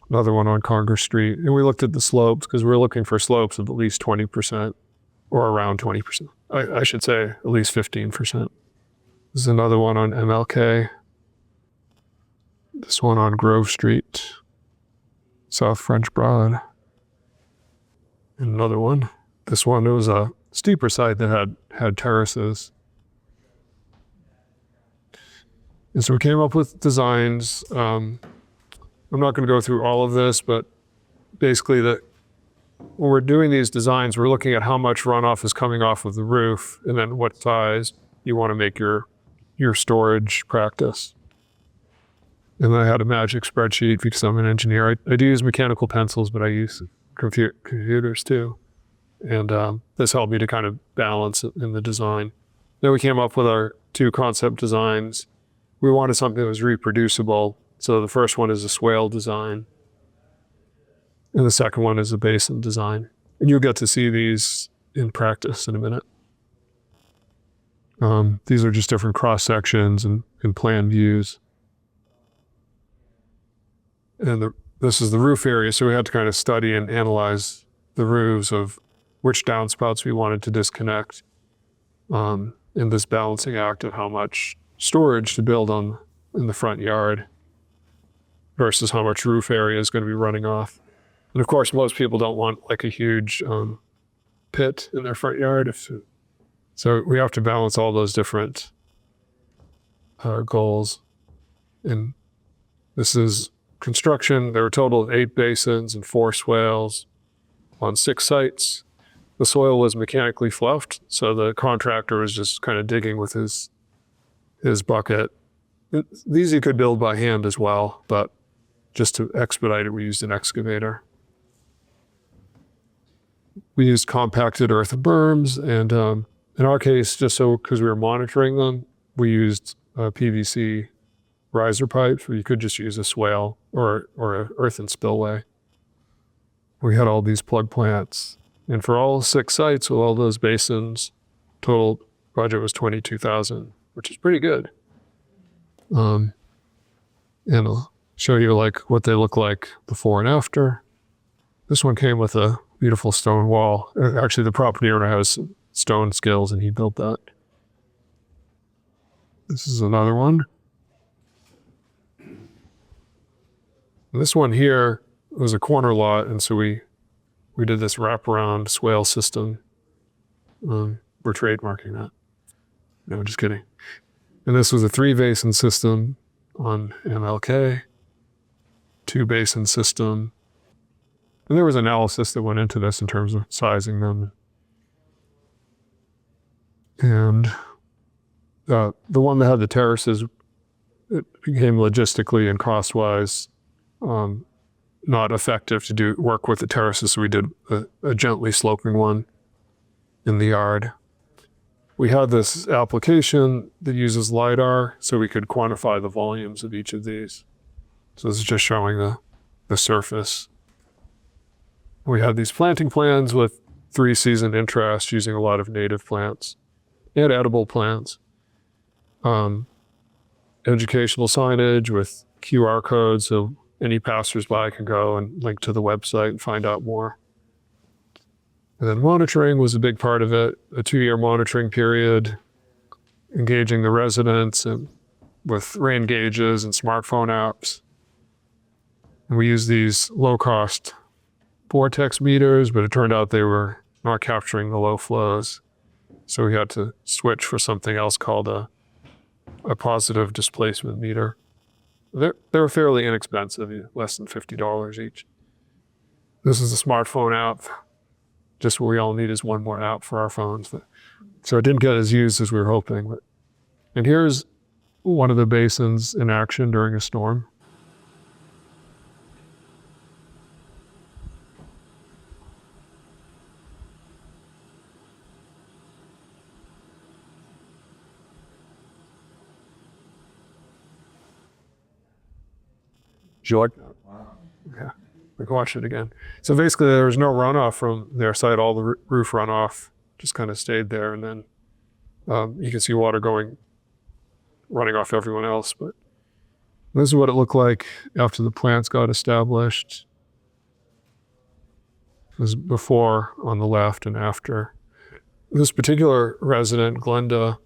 Another one on Congress Street. And we looked at the slopes because we were looking for slopes of at least 20% or around 20%. I should say at least 15%. This is another one on MLK. This one on Grove Street, South French Broad. And another one. This one, it was a steeper site that had terraces. And so we came up with designs. I'm not going to go through all of this, but basically when we're doing these designs, we're looking at how much runoff is coming off of the roof and then what size you want to make your storage practice. And I had a magic spreadsheet because I'm an engineer. I do use mechanical pencils, but I use computers too. And this helped me to kind of balance it in the design. Then we came up with our 2 concept designs. We wanted something that was reproducible. So the first one is a swale design, and the second one is a basin design. And you'll get to see these in practice in a minute. These are just different cross sections and plan views. And this is the roof area, so we had to kind of study and analyze the roofs of which downspouts we wanted to disconnect in this balancing act of how much storage to build in the front yard versus how much roof area is going to be running off. And of course, most people don't want like a huge pit in their front yard. So we have to balance all those different goals. And this is construction. There were a total of 8 basins and 4 swales on 6 sites. The soil was mechanically fluffed, so the contractor was just kind of digging with his bucket. These you could build by hand as well, but just to expedite it, we used an excavator. We used compacted earth berms, and in our case, just so because we were monitoring them, we used PVC riser pipes, or you could just use a swale or an earthen spillway. We had all these plug plants. And for all 6 sites with all those basins, total budget was $22,000, which is pretty good. And I'll show you like what they look like before and after. This one came with a beautiful stone wall. Actually, the property owner has stone skills and he built that. This is another one. This one here was a corner lot, and so we did this wraparound swale system. We're trademarking that. No, just kidding. And this was a 3-basin system on MLK, 2-basin system. And there was analysis that went into this in terms of sizing them. And the one that had the terraces, it became logistically and cost-wise not effective to do work with the terraces, so we did a gently sloping one in the yard. We had this application that uses LiDAR, so we could quantify the volumes of each of these. So this is just showing the surface. We had these planting plans with 3-season interest using a lot of native plants and edible plants. Educational signage with QR codes, so any passersby can go and link to the website and find out more. And then monitoring was a big part of it, a 2-year monitoring period, engaging the residents and with rain gauges and smartphone apps. And we used these low-cost vortex meters, but it turned out they were not capturing the low flows. So we had to switch for something else called a positive displacement meter. They were fairly inexpensive, less than $50 each. This is a smartphone app. Just what we all need is one more app for our phones. So it didn't get as used as we were hoping. And here's one of the basins in action during a storm. Did you like that? Wow. Yeah, we can watch it again. So basically there was no runoff from their side. All the roof runoff just kind of stayed there. And then you can see water running off everyone else. But this is what it looked like after the plants got established. It was before on the left and after. This particular resident, Glenda,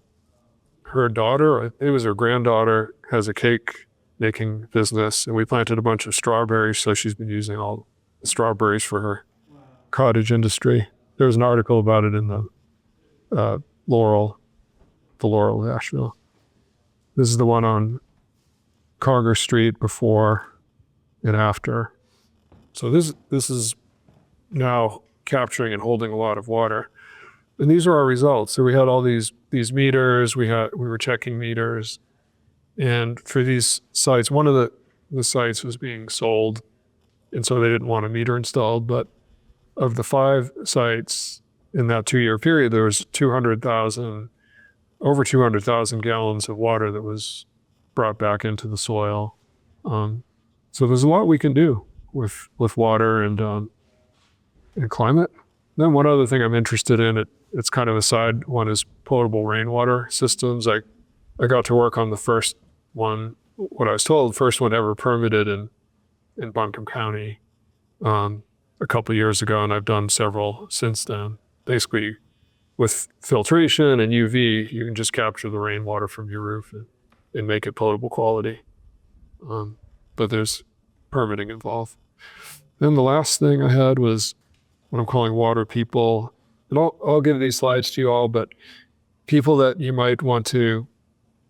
her daughter, it was her granddaughter, has a cake making business, and we planted a bunch of strawberries, so she's been using all the strawberries for her cottage industry. There was an article about it in the Laurel Asheville. This is the one on Carger Street before and after. So this is now capturing and holding a lot of water. And these are our results. So we had all these meters, we were checking meters. And for these sites, one of the sites was being sold, and so they didn't want a meter installed. But of the 5 sites in that 2-year period, there was over 200,000 gallons of water that was brought back into the soil. So there's a lot we can do with water and climate. Then one other thing I'm interested in, it's kind of a side one, is potable rainwater systems. I got to work on the first one, what I was told, first one ever permitted in Buncombe County a couple of years ago, and I've done several since then. Basically, with filtration and UV, you can just capture the rainwater from your roof and make it potable quality. But there's permitting involved. Then the last thing I had was what I'm calling water people. And I'll give these slides to you all, but people that you might want to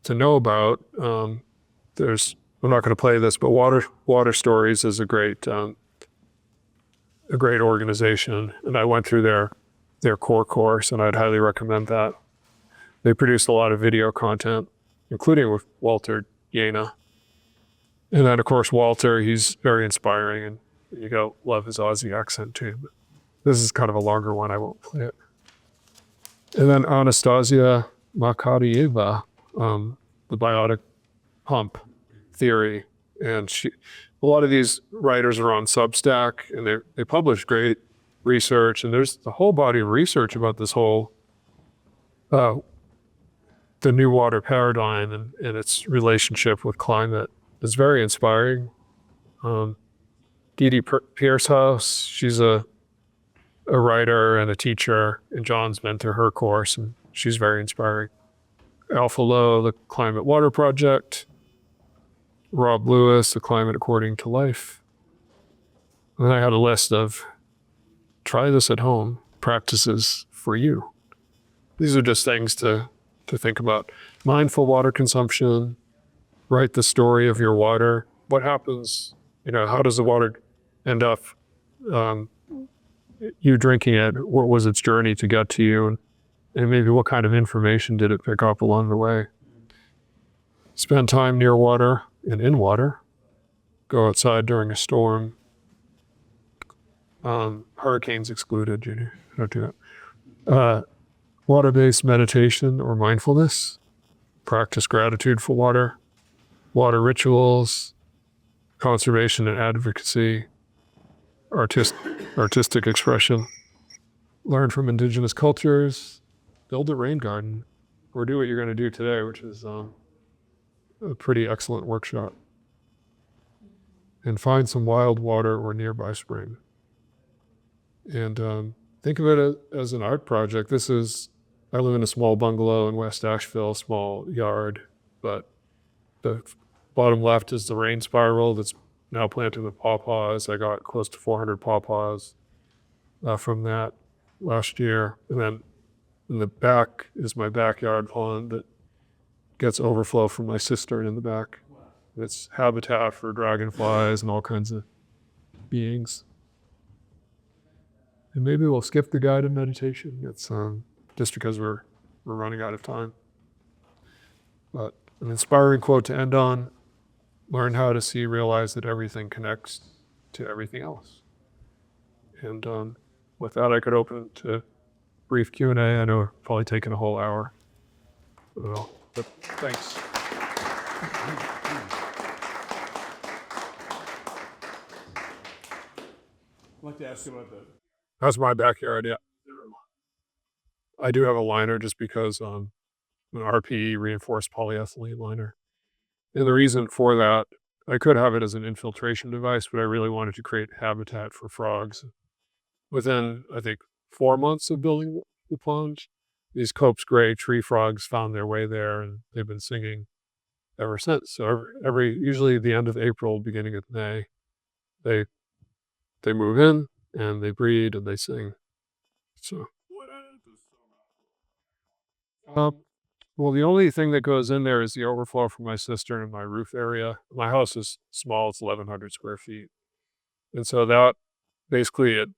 know about. I'm not going to play this, but Water Stories is a great organization, and I went through their core course, and I'd highly recommend that. They produce a lot of video content, including with Walter Yena. And then of course Walter, he's very inspiring, and you go love his Aussie accent too. But this is kind of a longer one, I won't play it. And then Anastasia Makarieva, the biotic pump theory. And a lot of these writers are on Substack, and they publish great research. And there's a whole body of research about this whole, the new water paradigm and its relationship with climate. It's very inspiring. Dee Dee Piercehouse, she's a writer and a teacher, and John's been through her course, and she's very inspiring. Alpha Low, the Climate Water Project. Rob Lewis, The Climate According to Life. And then I had a list of try this at home practices for you. These are just things to think about. Mindful water consumption, write the story of your water. What happens, how does the water end up you drinking it? What was its journey to get to you? And maybe what kind of information did it pick up along the way? Spend time near water and in water. Go outside during a storm. Hurricanes excluded, don't do that. Water-based meditation or mindfulness. Practice gratitude for water. Water rituals. Conservation and advocacy. Artistic expression. Learn from indigenous cultures. Build a rain garden. Or do what you're going to do today, which is a pretty excellent workshop. And find some wild water or nearby spring. And think of it as an art project. I live in a small bungalow in West Asheville, small yard, but the bottom left is the rain spiral that's now planted with pawpaws. I got close to 400 pawpaws from that last year. And then in the back is my backyard pond that gets overflow from my cistern in the back. It's habitat for dragonflies and all kinds of beings. And maybe we'll skip the guided meditation. It's just because we're running out of time. But an inspiring quote to end on: learn how to realize that everything connects to everything else. And with that, I could open it to brief Q&A. I know it's probably taken a whole hour. But thanks. I'd like to ask you about that. That's my backyard, yeah. I do have a liner just because an RPE, reinforced polyethylene liner. And the reason for that, I could have it as an infiltration device, but I really wanted to create habitat for frogs. Within, I think, 4 months of building the pond, these Cope's gray tree frogs found their way there, and they've been singing ever since. So usually the end of April, beginning of May, they move in and they breed and they sing. So, well, the only thing that goes in there is the overflow from my cistern and my roof area. My house is small; it's 1,100 square feet, and so that basically it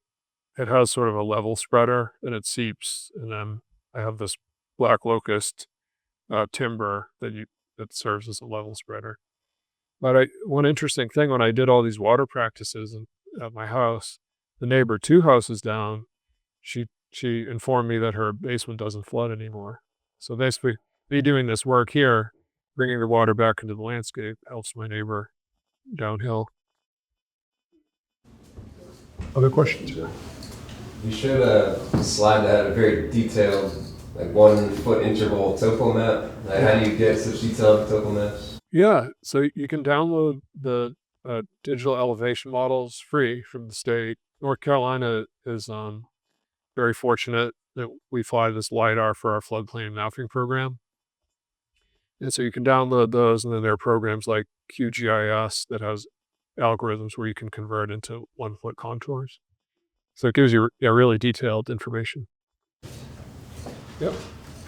has sort of a level spreader, and it seeps, and then I have this black locust timber that serves as a level spreader. But one interesting thing, when I did all these water practices at my house, the neighbor 2 houses down, she informed me that her basement doesn't flood anymore. So basically, me doing this work here, bringing the water back into the landscape, helps my neighbor downhill. Other questions? You showed a slide that had a very detailed, 1 foot interval topo map. How do you get such detailed topo maps? Yeah, so you can download the digital elevation models free from the state. North Carolina is very fortunate that we fly this LiDAR for our floodplain mapping program. And so you can download those, and then there are programs like QGIS that has algorithms where you can convert into 1 foot contours. So it gives you really detailed information. Yep.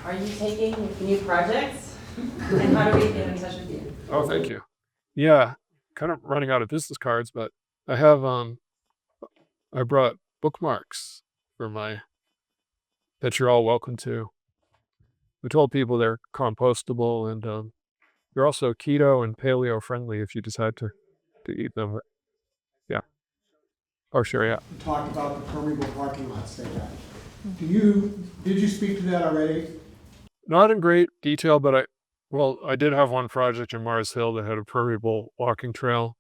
Are you taking new projects? And how do we get in touch with you? Oh, thank you. Yeah, kind of running out of business cards, but I have, I brought bookmarks that you're all welcome to. We told people they're compostable, and they're also keto and paleo friendly if you decide to eat them. Yeah. Oh, sure, yeah. You talked about the permeable parking lots they have. Did you speak to that already? Not in great detail, but Well, I did have one project in Mars Hill that had a permeable walking trail,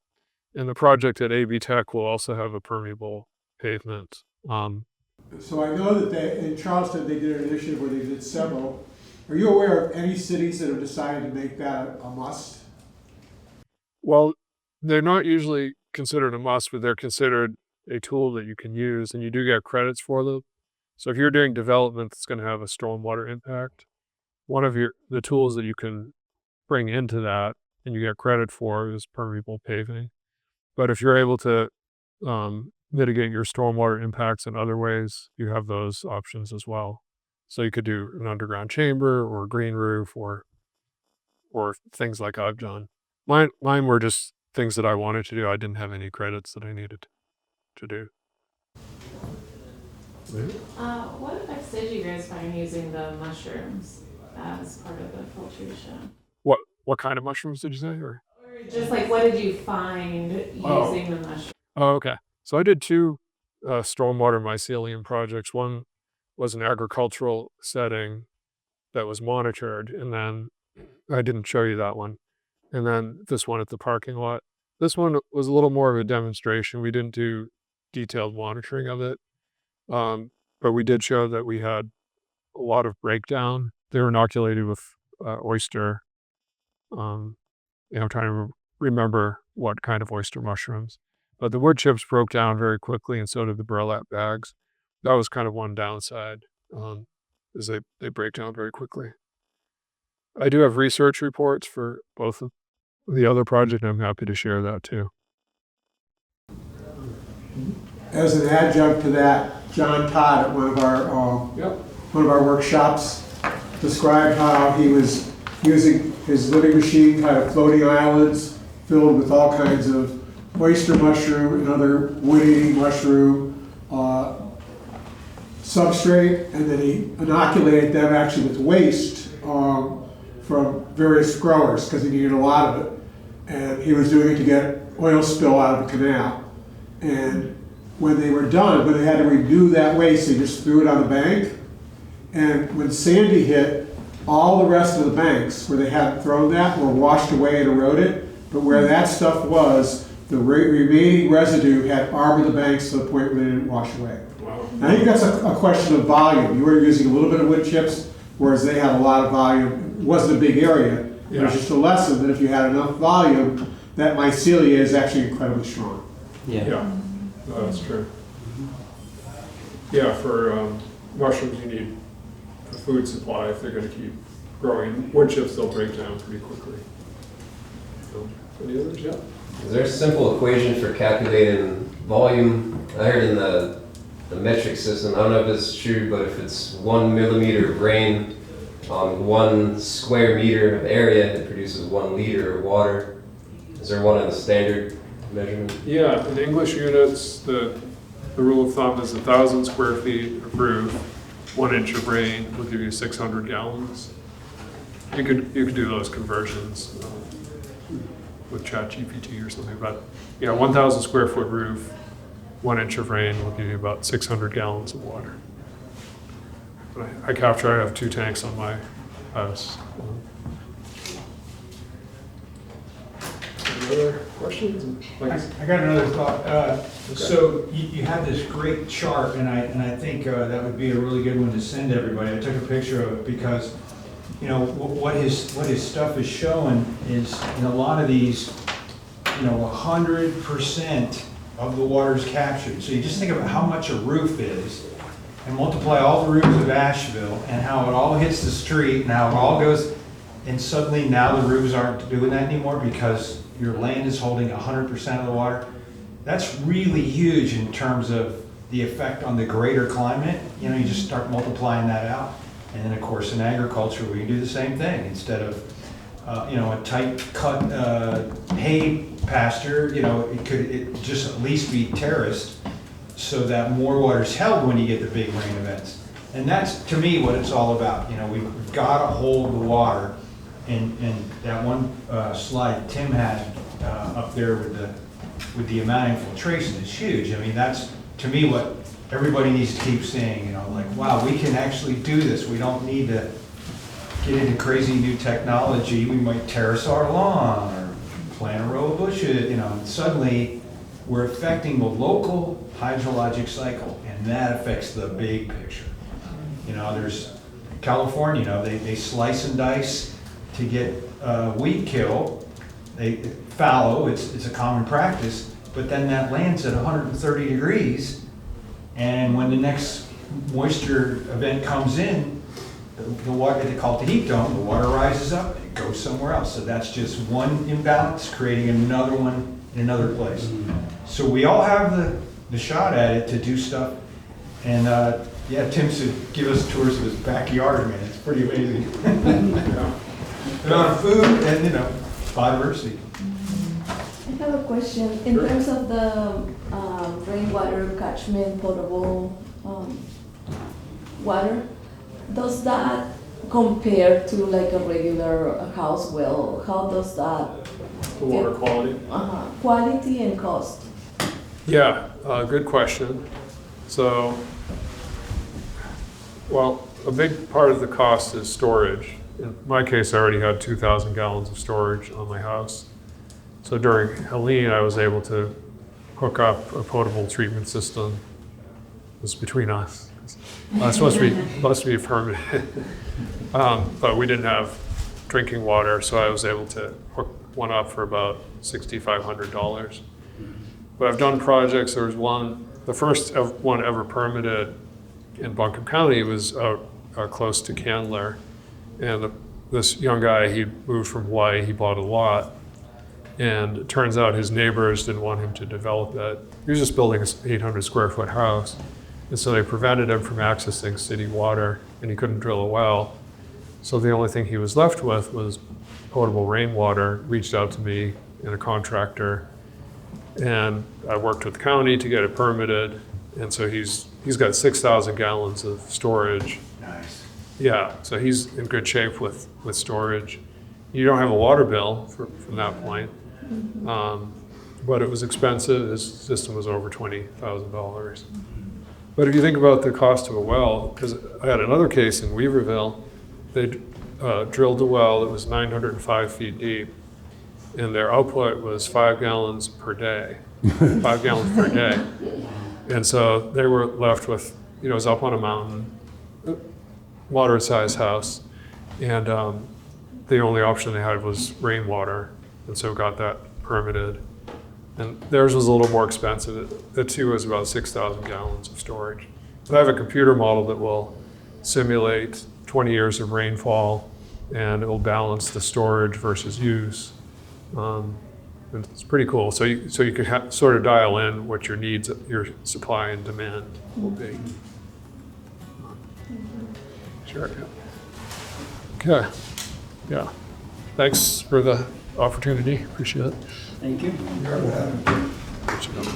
and the project at AB Tech will also have a permeable pavement. So I know that in Charleston, they did an initiative where they did several. Are you aware of any cities that have decided to make that a must? Well, they're not usually considered a must, but they're considered a tool that you can use, and you do get credits for them. So if you're doing development that's going to have a stormwater impact, one of the tools that you can bring into that and you get credit for is permeable paving. But if you're able to mitigate your stormwater impacts in other ways, you have those options as well. So you could do an underground chamber or a green roof or things like I've done. Mine were just things that I wanted to do. I didn't have any credits that I needed to do. What effects did you guys find using the mushrooms as part of the filtration? What kind of mushrooms did you say? Or just like, what did you find using the mushrooms? Oh, okay. So I did two stormwater mycelium projects. One was an agricultural setting that was monitored, and then I didn't show you that one. And then this one at the parking lot. This one was a little more of a demonstration. We didn't do detailed monitoring of it, but we did show that we had a lot of breakdown. They were inoculated with oyster. I'm trying to remember what kind of oyster mushrooms. But the wood chips broke down very quickly, and so did the burlap bags. That was kind of one downside, is they break down very quickly. I do have research reports for both of the other project, and I'm happy to share that too. As an adjunct to that, John Todd at one of our workshops described how he was using his living machine, kind of floating islands filled with all kinds of oyster mushroom and other wood-eating mushroom substrate, and then he inoculated them actually with waste from various growers because he needed a lot of it. And he was doing it to get oil spill out of the canal. And when they were done, when they had to redo that waste, they just threw it on the bank. And when Sandy hit, all the rest of the banks where they hadn't thrown that were washed away and eroded. But where that stuff was, the remaining residue had armored the banks to the point where they didn't wash away. Wow. I think that's a question of volume. You were using a little bit of wood chips, whereas they had a lot of volume. It wasn't a big area. It was just a lesson that if you had enough volume, that mycelia is actually incredibly strong. Yeah, no, that's true. Yeah, for mushrooms you need a food supply if they're going to keep growing. Wood chips, they'll break down pretty quickly. So, any others? Yeah. Is there a simple equation for calculating volume? I heard in the metric system, I don't know if it's true, but if it's 1 millimeter of rain on 1 square meter of area, it produces 1 liter of water. Is there one in the standard measurement? Yeah, in English units, the rule of thumb is 1,000 square feet of roof, 1 inch of rain will give you 600 gallons. You could do those conversions with ChatGPT or something, but 1,000 square foot roof, 1 inch of rain will give you about 600 gallons of water. But I have 2 tanks on my house. Any other questions? I got another thought. So you have this great chart, and I think that would be a really good one to send to everybody. I took a picture of it because, what his stuff is showing is in a lot of these, 100% of the water is captured. So you just think about how much a roof is, and multiply all the roofs of Asheville, and how it all hits the street, and how it all goes, and suddenly now the roofs aren't doing that anymore because your land is holding 100% of the water. That's really huge in terms of the effect on the greater climate. You just start multiplying that out. And then of course in agriculture we can do the same thing. Instead of a tight cut hay pasture, it could just at least be terraced so that more water is held when you get the big rain events. And that's to me what it's all about. We've got to hold the water. And that one slide Tim had up there with the amount of infiltration is huge. I mean, that's to me what everybody needs to keep saying. Wow, we can actually do this. We don't need to get into crazy new technology, we might terrace our lawn or plant a row of bushes, you know, and suddenly we're affecting the local hydrologic cycle, and that affects the big picture. You know, there's California, you know, they slice and dice to get weed kill. They fallow, it's a common practice, but then that land's at 130 degrees, and when the next moisture event comes in, the water, they call it the heat dome, the water rises up, it goes somewhere else. So that's just one imbalance creating another one in another place. So we all have the shot at it to do stuff. And yeah, Tim should give us tours of his backyard, man. It's pretty amazing. You know, and food and, you know, biodiversity. I have a question. In terms of the rainwater catchment, potable water, does that compare to like a regular house well? How does that? The water quality? Quality and cost. Yeah, good question. So, well, a big part of the cost is storage. In my case, I already had 2,000 gallons of storage on my house. So during Helene, I was able to hook up a potable treatment system. It's between us. It's supposed to be permanent. But we didn't have drinking water, so I was able to hook one up for about $6,500. But I've done projects. There was one, the first one ever permitted in Buncombe County was close to Candler. And this young guy, he moved from Hawaii, he bought a lot. And it turns out his neighbors didn't want him to develop it. He was just building an 800 square foot house. And so they prevented him from accessing city water, and he couldn't drill a well. So the only thing he was left with was potable rainwater. Reached out to me and a contractor, and I worked with the county to get it permitted. And so he's got 6,000 gallons of storage. Nice. Yeah, so he's in good shape with storage. You don't have a water bill from that point, but it was expensive. His system was over $20,000. But if you think about the cost of a well, because I had another case in Weaverville, they drilled a well that was 905 feet deep, and their output was 5 gallons per day, 5 gallons per day. And so they were left with, you know, it was up on a mountain, moderate-sized house, and the only option they had was rainwater, and so got that permitted. And theirs was a little more expensive. The two was about 6,000 gallons of storage. But I have a computer model that will simulate 20 years of rainfall, and it will balance the storage versus use. And it's pretty cool. So you can sort of dial in what your needs, your supply and demand will be. Sure. Yeah. Okay. Yeah. Thanks for the opportunity. Appreciate it. Thank you. Good job.